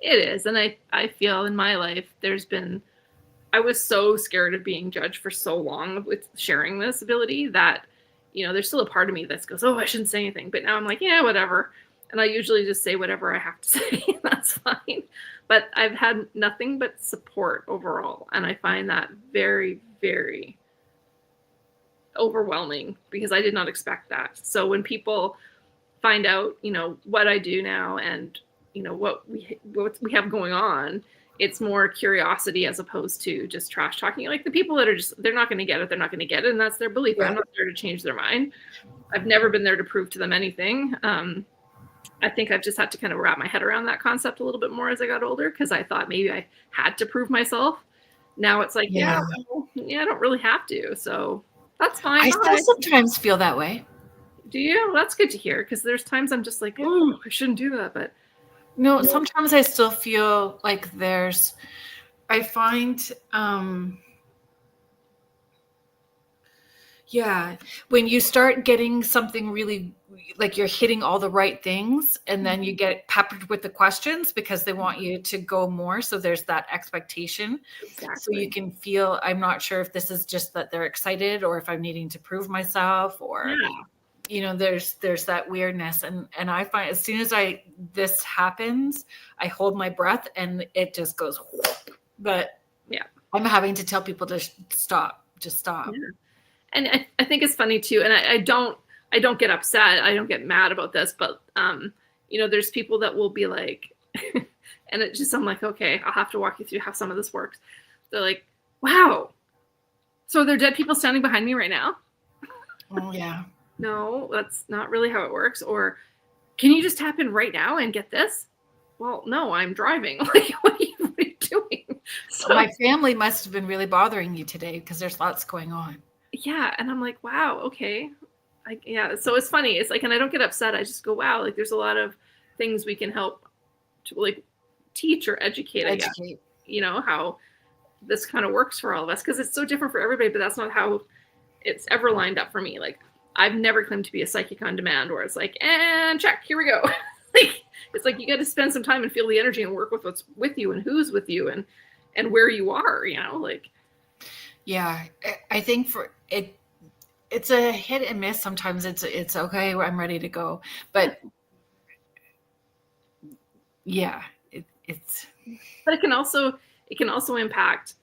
It is. And I feel in my life, I was so scared of being judged for so long with sharing this ability that, there's still a part of me that goes, oh, I shouldn't say anything. But now I'm like, yeah, whatever. And I usually just say whatever I have to say. That's fine. But I've had nothing but support overall. And I find that very, very overwhelming because I did not expect that. So when people find out, what I do now and, what we have going on, it's more curiosity as opposed to just trash talking. Like the people that are they're not going to get it. They're not going to get it. And that's their belief. Yeah. I'm not there to change their mind. I've never been there to prove to them anything. I think I've just had to kind of wrap my head around that concept a little bit more as I got older because I thought maybe I had to prove myself. Now it's like, I don't really have to. So that's fine. I still sometimes feel that way. Do you? Well, that's good to hear because there's times I'm just like, oh, I shouldn't do that. But no, sometimes I still feel like I find, when you start getting something really, like you're hitting all the right things and then you get peppered with the questions because they want you to go more. So there's that expectation. Exactly. So you can feel, I'm not sure if this is just that they're excited or if I'm needing to prove myself or. there's that weirdness, and I find as soon as this happens, I hold my breath and it just goes whoop. But yeah, I'm having to tell people to stop, just stop. Yeah. And I think it's funny too, and I don't get upset, I don't get mad about this, but there's people that will be like and it just, I'm like, okay, I'll have to walk you through how some of this works. They're like, wow, so are there dead people standing behind me right now? Oh yeah. No, that's not really how it works. Or can you just tap in right now and get this? Well, no, I'm driving. Like, what are you doing? So my family must have been really bothering you today because there's lots going on. Yeah. And I'm like, wow, okay. Yeah. So it's funny. It's like, and I don't get upset. I just go, wow, like there's a lot of things we can help to like teach or educate. I guess, how this kind of works for all of us, because it's so different for everybody, but that's not how it's ever lined up for me. Like, I've never claimed to be a psychic on demand where it's like, and check, here we go. Like, it's like, you got to spend some time and feel the energy and work with what's with you and who's with you and where you are, like. Yeah. I think for it, it's a hit and miss. Sometimes it's okay, I'm ready to go. But yeah, it's. But it can also impact,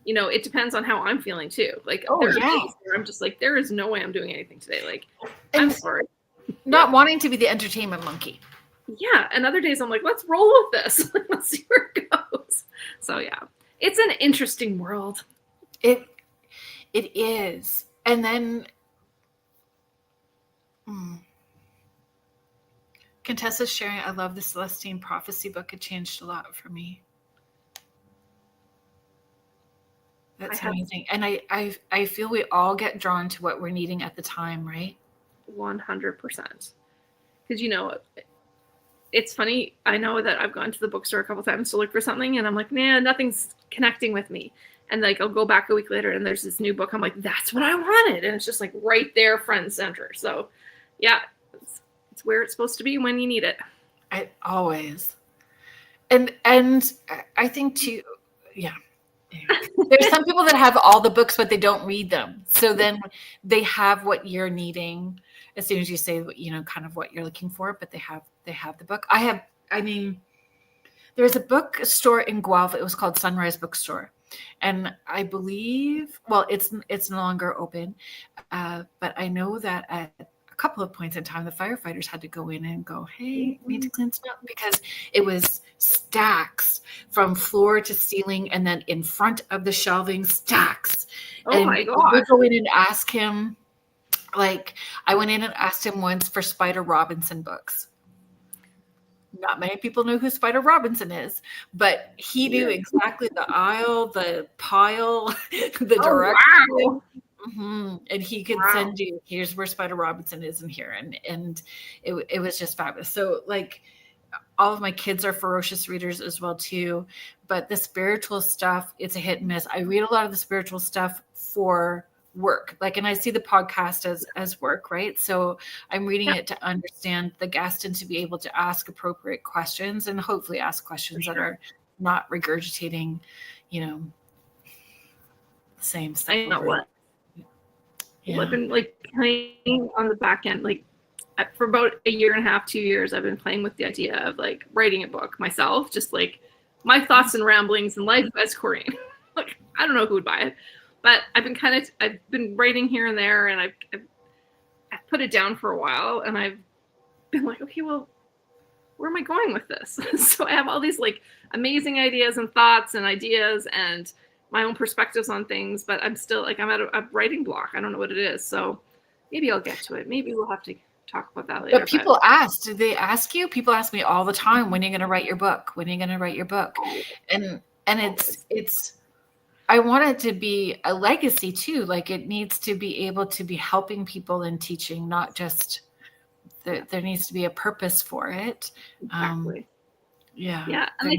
it depends on how I'm feeling too. Like, days where I'm just like, there is no way I'm doing anything today. Like, I'm sorry. Not wanting to be the entertainment monkey. Yeah. And other days I'm like, let's roll with this. Let's see where it goes. So yeah, it's an interesting world. It is. And then Contessa's sharing, I love the Celestine Prophecy book. It changed a lot for me. That's amazing. And I feel we all get drawn to what we're needing at the time, right? 100%. Because, it's funny. I know that I've gone to the bookstore a couple times to look for something, and I'm like, nah, nothing's connecting with me. And like, I'll go back a week later and there's this new book. I'm like, that's what I wanted. And it's just like right there, front and center. So yeah, it's where it's supposed to be when you need it. Always. And I think too, yeah. There's some people that have all the books, but they don't read them. So then they have what you're needing as soon as you say, kind of what you're looking for, but they have the book. There's a bookstore in Guelph. It was called Sunrise Bookstore. And I believe, well, it's no longer open. But I know that at a couple of points in time, the firefighters had to go in and go, hey, we need to clean some up, because it was stacks from floor to ceiling, and then in front of the shelving, stacks. Oh my God. We go in and ask him, like, I went in and asked him once for Spider Robinson books. Not many people know who Spider Robinson is, but he knew exactly the aisle, the pile, the direction. Wow. Mm-hmm. And he could send you, here's where Spider Robinson is in here. And it was just fabulous. So like, all of my kids are ferocious readers as well too, but the spiritual stuff, it's a hit and miss. I read a lot of the spiritual stuff for work, like, and I see the podcast as work, right? So I'm reading it to understand the guest and to be able to ask appropriate questions, and hopefully ask questions that are not regurgitating, the same stuff. I know what. Yeah. I've been like playing on the back end, like for about a year and a half, 2 years, I've been playing with the idea of like writing a book myself, just like my thoughts and ramblings in life as Corine. Like, I don't know who would buy it. But I've been writing here and there, and I've put it down for a while, and I've been like, okay, well, where am I going with this? So I have all these like amazing ideas and thoughts and ideas and my own perspectives on things, but I'm still like, I'm at a writing block. I don't know what it is. So maybe I'll get to it. Maybe we'll have to talk about that later. But people ask, do they ask you? People ask me all the time, when are you going to write your book? When are you going to write your book? And it's, I want it to be a legacy too. Like, it needs to be able to be helping people and teaching, not just there needs to be a purpose for it. Exactly. Yeah. And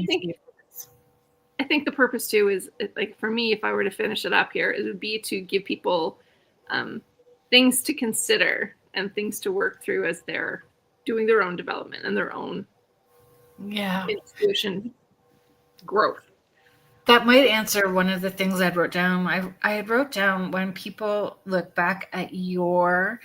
I think the purpose too is, like, for me, if I were to finish it up here, it would be to give people things to consider and things to work through as they're doing their own development and their own intuition growth. That might answer one of the things I wrote down. I had wrote down, when people look back at your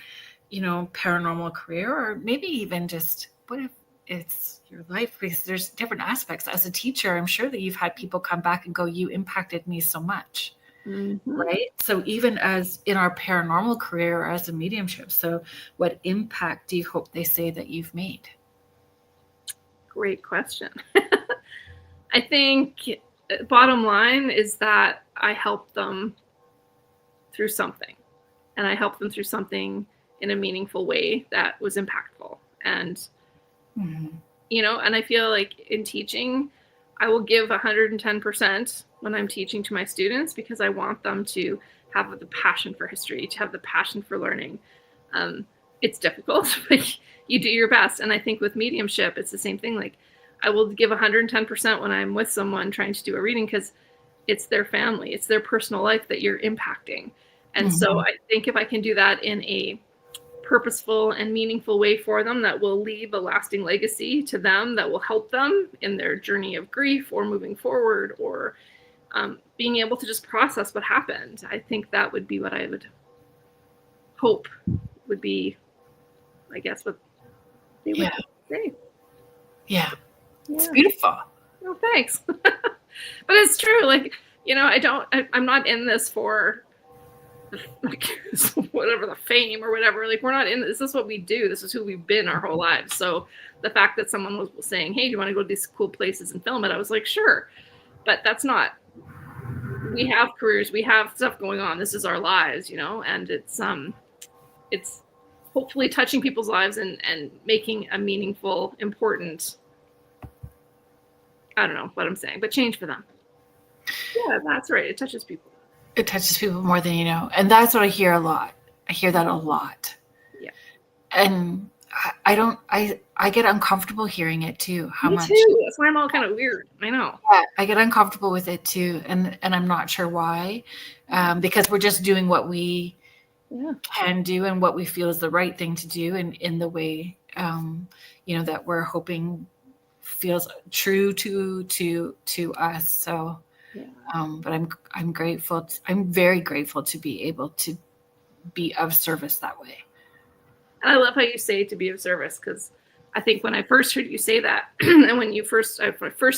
paranormal career, or maybe even just what if it's your life, because there's different aspects. As a teacher, I'm sure that you've had people come back and go, you impacted me so much. Mm-hmm. Right? So even as in our paranormal career or as a mediumship, so what impact do you hope they say that you've made? Great question. I think bottom line is that I helped them through something, and I helped them through something in a meaningful way that was impactful. And, and I feel like in teaching, I will give 110% when I'm teaching to my students, because I want them to have the passion for history, to have the passion for learning. It's difficult, but you do your best. And I think with mediumship, it's the same thing. Like, I will give 110% when I'm with someone trying to do a reading, because it's their family, it's their personal life that you're impacting. And so I think if I can do that in a purposeful and meaningful way for them, that will leave a lasting legacy to them, that will help them in their journey of grief or moving forward, or being able to just process what happened. I think that would be what I would hope would be, I guess, what they would say. Yeah. It's beautiful. Oh, thanks. But it's true. Like, I'm not in this for whatever the fame or whatever. Like, we're not in this. This is what we do. This is who we've been our whole lives. So the fact that someone was saying, hey, do you want to go to these cool places and film it? I was like, sure. But that's not, we have careers, we have stuff going on. This is our lives, and it's hopefully touching people's lives and making a meaningful, important, I don't know what I'm saying, but change for them. Yeah, that's right. It touches people. It touches people more than you know. And that's what I hear a lot. I hear that a lot. Yeah. And I get uncomfortable hearing it too. Me too. That's why I'm all kind of weird. I know. Yeah, I get uncomfortable with it too. And I'm not sure why. Because we're just doing what we can do and what we feel is the right thing to do, and in the way, that we're hoping feels true to us. So, but I'm grateful. I'm very grateful to be able to be of service that way. And I love how you say to be of service, because I think when I first heard you say that, and when I first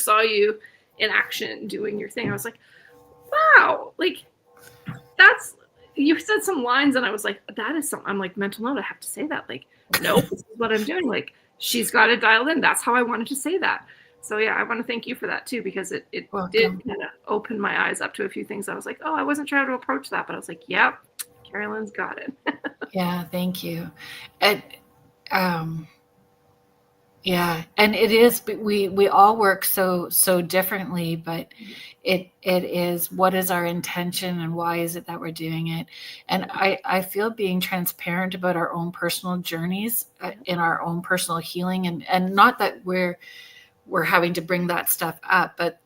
saw you in action doing your thing, I was like, wow, like you said some lines, and I was like, that is something. I'm like, mental note, I have to say that. Like, no, this is what I'm doing. Like, she's got it dialed in. That's how I wanted to say that. So yeah, I want to thank you for that too, because it did kind of open my eyes up to a few things. I was like, oh, I wasn't trying to approach that, but I was like, yep, Kerrilynn's got it. Yeah, thank you. And and it is, we all work so differently, but it is, what is our intention and why is it that we're doing it? And I feel being transparent about our own personal journeys in our own personal healing, and not that we're having to bring that stuff up, but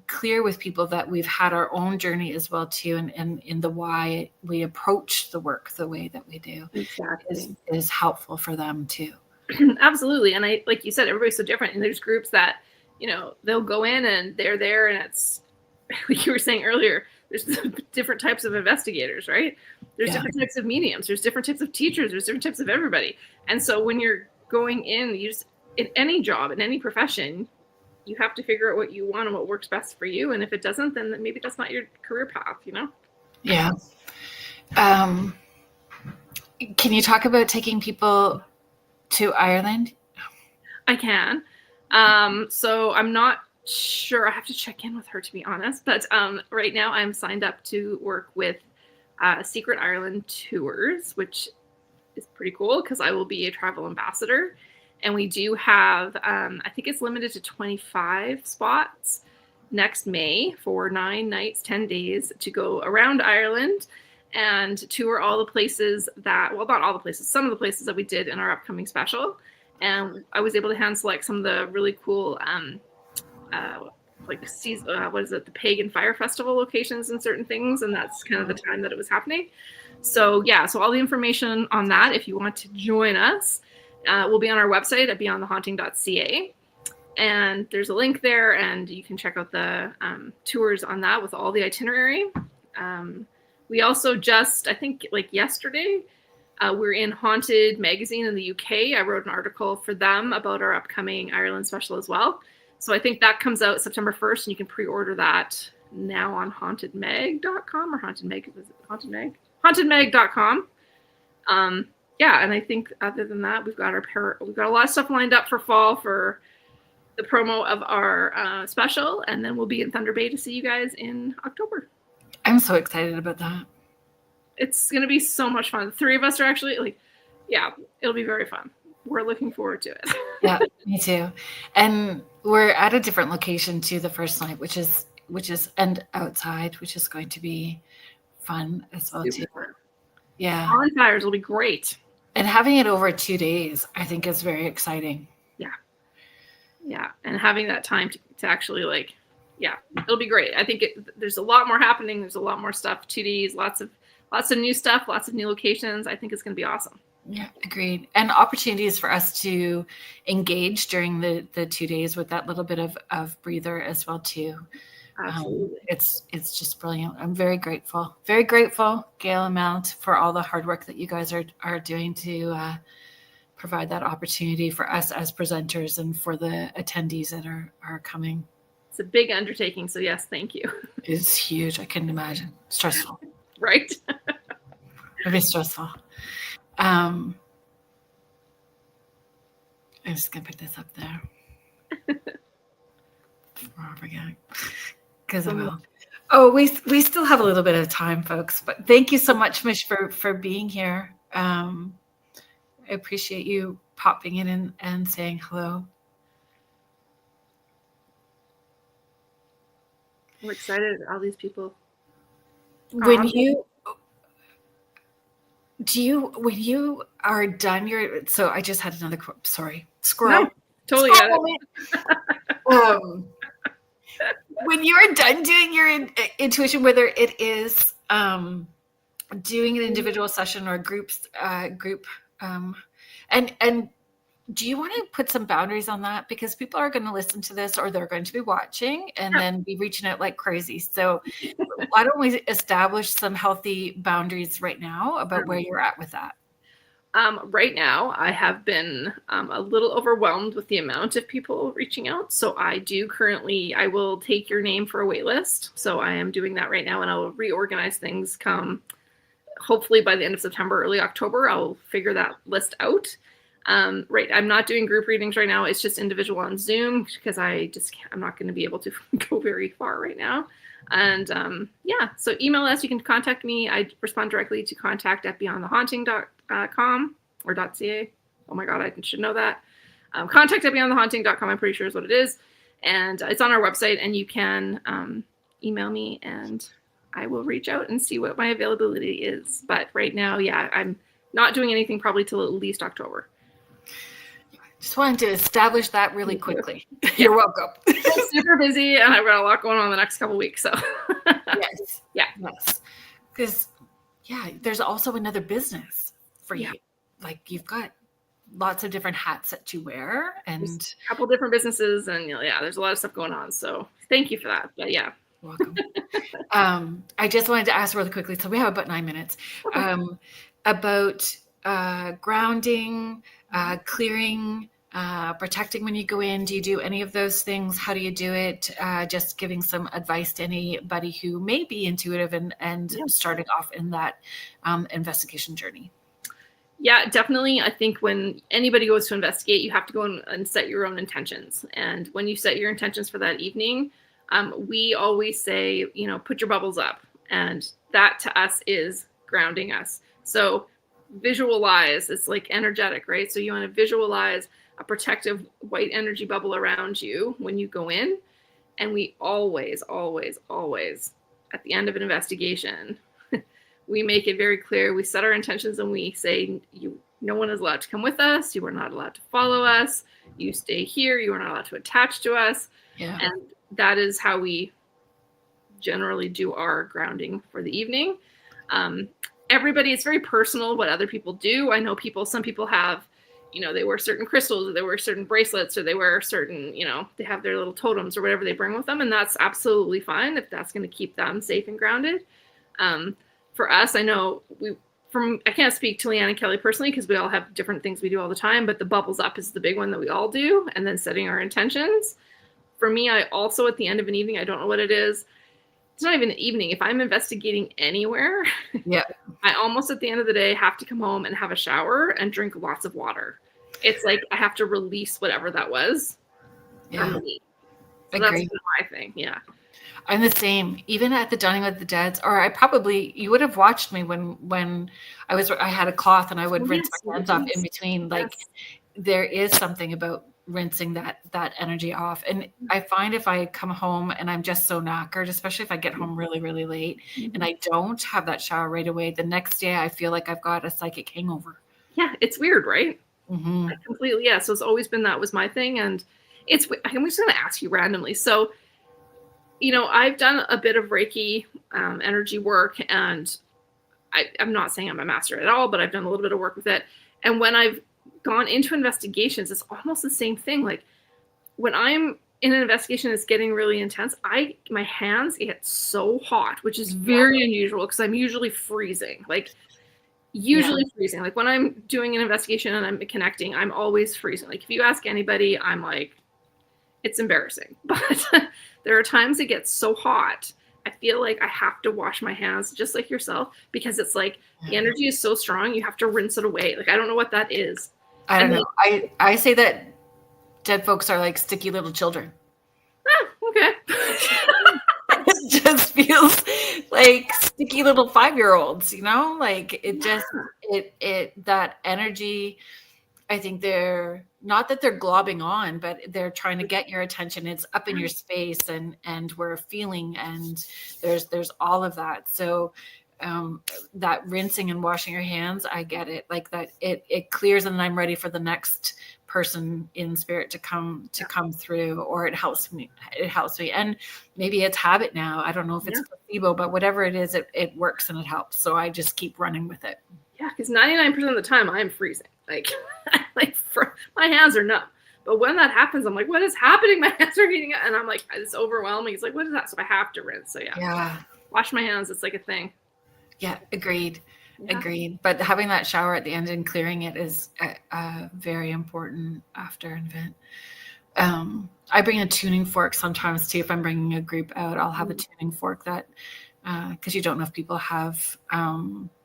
clear with people that we've had our own journey as well too, and in the why we approach the work the way that we do is helpful for them too. Absolutely. And I, like you said, everybody's so different, and there's groups that, they'll go in and they're there, and it's like you were saying earlier, there's different types of investigators, right? There's different types of mediums, there's different types of teachers, there's different types of everybody. And so when you're going in, in any job, in any profession, you have to figure out what you want and what works best for you. And if it doesn't, then maybe that's not your career path, Yeah. Can you talk about taking people to Ireland? I can. So I'm not sure. I have to check in with her, to be honest. But right now I'm signed up to work with Secret Ireland Tours, which is pretty cool because I will be a travel ambassador. And we do have, I think it's limited to 25 spots next May for 9 nights, 10 days to go around Ireland and tour all the places that, well, not all the places, some of the places that we did in our upcoming special. And I was able to hand select some of the really cool, the Pagan Fire Festival locations and certain things. And that's kind of the time that it was happening. So yeah, so all the information on that, if you want to join us, will be on our website at beyondthehaunting.ca. And there's a link there, and you can check out the tours on that with all the itinerary. We also just, I think like yesterday, We're in Haunted magazine in the UK. I wrote an article for them about our upcoming Ireland special as well. So I think that comes out September 1st, and you can pre-order that now on hauntedmag.com or hauntedmag.com. Yeah, and I think other than that, we've got a lot of stuff lined up for fall for the promo of our special, and then we'll be in Thunder Bay to see you guys in October. I'm so excited about that. It's going to be so much fun. The three of us are actually it'll be very fun. We're looking forward to it. Yeah, me too. And we're at a different location too the first night, which is and outside, which is going to be fun as well too. Yeah. Bonfires will be great. And having it over 2 days, I think is very exciting. Yeah. Yeah. And having that time to actually it'll be great. I think there's a lot more happening. There's a lot more stuff, 2Ds, lots of new stuff, lots of new locations. I think it's going to be awesome. Yeah, agreed. And opportunities for us to engage during the 2 days with that little bit of breather as well too. Absolutely. It's just brilliant. I'm very grateful, Gail and Mount, for all the hard work that you guys are doing to provide that opportunity for us as presenters and for the attendees that are coming. It's a big undertaking. So yes, thank you. It's huge. I couldn't imagine. Stressful. Right. It'd be stressful. I'm just gonna put this up there. Before I forget, because I will. Oh, we still have a little bit of time, folks. But thank you so much, Mish, for being here. I appreciate you popping in and saying hello. We're excited. All these people. When you are done so I just had another quote. Sorry, squirrel. No, totally. When you're done doing your intuition, whether it is doing an individual session or group, and do you want to put some boundaries on that? Because people are going to listen to this, or they're going to be watching and then be reaching out like crazy. So why don't we establish some healthy boundaries right now about where you're at with that? Right now, I have been a little overwhelmed with the amount of people reaching out. So I will take your name for a wait list. So I am doing that right now, and I will reorganize things hopefully by the end of September, early October. I'll figure that list out. Right. I'm not doing group readings right now. It's just individual on Zoom because I'm not going to be able to go very far right now. And so email us. You can contact me. I respond directly to contact@beyondthehaunting.com or .ca. Oh my God, I should know that. Contact@beyondthehaunting.com, I'm pretty sure is what it is. And it's on our website, and you can email me and I will reach out and see what my availability is. But right now, I'm not doing anything probably till at least October. Just wanted to establish that really quickly. You're welcome. I'm super busy, and I've got a lot going on the next couple of weeks. So yes. Because there's also another business for you. Like you've got lots of different hats that you wear, and there's a couple different businesses, and there's a lot of stuff going on. So thank you for that. But you're welcome. I just wanted to ask really quickly. So we have about 9 minutes. Okay. About grounding, clearing, protecting when you go in. Do you do any of those things? How do you do it? Just giving some advice to anybody who may be intuitive and starting off in that investigation journey. Yeah, definitely. I think when anybody goes to investigate, you have to go and set your own intentions. And when you set your intentions for that evening, we always say, put your bubbles up. And that to us is grounding us. So visualize, it's like energetic, right? So you want to visualize a protective white energy bubble around you when you go in. And we always, always, always, at the end of an investigation, we make it very clear. We set our intentions and we say, no one is allowed to come with us. You are not allowed to follow us. You stay here. You are not allowed to attach to us. Yeah. And that is how we generally do our grounding for the evening. Everybody, it's very personal what other people do. I know some people have, they wear certain crystals, or they wear certain bracelets, or they wear certain, they have their little totems or whatever they bring with them. And that's absolutely fine if that's going to keep them safe and grounded. For us, I know I can't speak to Leanne and Kelly personally because we all have different things we do all the time, but the bubbles up is the big one that we all do, and then setting our intentions. For me, I also, at the end of an evening, I don't know what it is. It's not even an evening. If I'm investigating anywhere, yeah, I almost at the end of the day have to come home and have a shower and drink lots of water. It's like I have to release whatever that was. Yeah. So that's my thing. Yeah. I'm the same. Even at the Dining with the Deads, or you would have watched me when I had a cloth and I would rinse my hands off in between. Like there is something about rinsing that energy off. And I find if I come home and I'm just so knackered, especially if I get home really, really late and I don't have that shower right away, the next day I feel like I've got a psychic hangover. Yeah, it's weird, right? Mm-hmm. Completely. Yeah. So it's always been that was my thing. And I'm just going to ask you randomly. So, I've done a bit of Reiki energy work, and I'm not saying I'm a master at all, but I've done a little bit of work with it. And when I've gone into investigations, it's almost the same thing. Like when I'm in an investigation that's getting really intense, my hands get so hot, which is very unusual because I'm usually freezing. Like freezing. Like when I'm doing an investigation and I'm connecting, I'm always freezing. Like if you ask anybody, I'm like, it's embarrassing. But there are times it gets so hot, I feel like I have to wash my hands just like yourself, because it's like the energy is so strong, you have to rinse it away. Like I don't know what that is. I don't know. I say that dead folks are like sticky little children. Oh, okay. It just feels like sticky little 5-year-olds, like it just, that energy, I think they're not that they're globbing on, but they're trying to get your attention. It's up in your space and we're feeling, and there's all of that. So that rinsing and washing your hands, I get it. Like that it clears, and I'm ready for the next person in spirit to come through, or it helps me. And maybe it's habit now. I don't know if it's placebo, but whatever it is, it works and it helps. So I just keep running with it. Yeah, because 99% of the time I'm freezing. Like my hands are numb. But when that happens, I'm like, what is happening? My hands are heating up. And I'm like, it's overwhelming. It's like, what is that? So I have to rinse. So yeah. Wash my hands. It's like a thing. Yeah, agreed. But having that shower at the end and clearing it is very important after an event. I bring a tuning fork sometimes too. If I'm bringing a group out, I'll have a tuning fork that, because you don't know if people have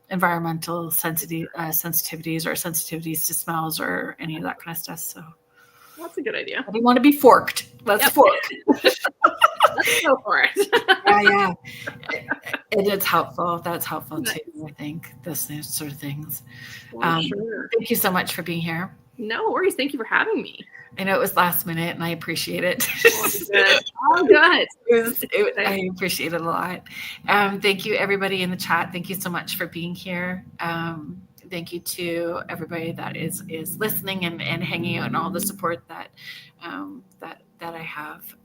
environmental sensitivities or sensitivities to smells or any of that kind of stuff. So that's a good idea. We want to be forked. Let's fork. Let's go for it. Yeah. And it's helpful. That's helpful too, I think, those sort of things. Sure. Thank you so much for being here. No worries. Thank you for having me. I know it was last minute and I appreciate it. Oh, good. I appreciate it a lot. Thank you, everybody in the chat. Thank you so much for being here. Thank you to everybody that is listening and hanging out, and all the support that I have.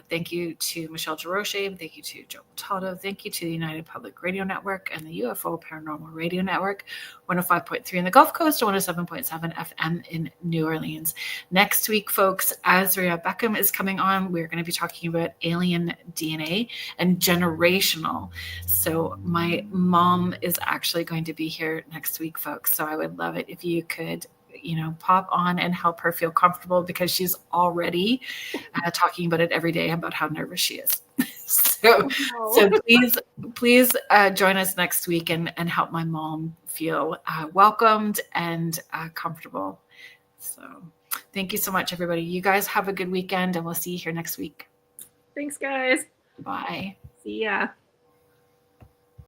Thank you to Michelle Jaroche. Thank you to Joe Taldo. Thank you to the United Public Radio Network and the UFO Paranormal Radio Network, 105.3 in the Gulf Coast, 107.7 FM in New Orleans. Next week, folks, Azria Beckham is coming on. We're going to be talking about alien DNA and generational. So my mom is actually going to be here next week, folks. So I would love it if you could pop on and help her feel comfortable, because she's already talking about it every day about how nervous she is. So please join us next week and help my mom feel welcomed and comfortable. So thank you so much, everybody. You guys have a good weekend, and we'll see you here next week. Thanks, guys. Bye. See ya.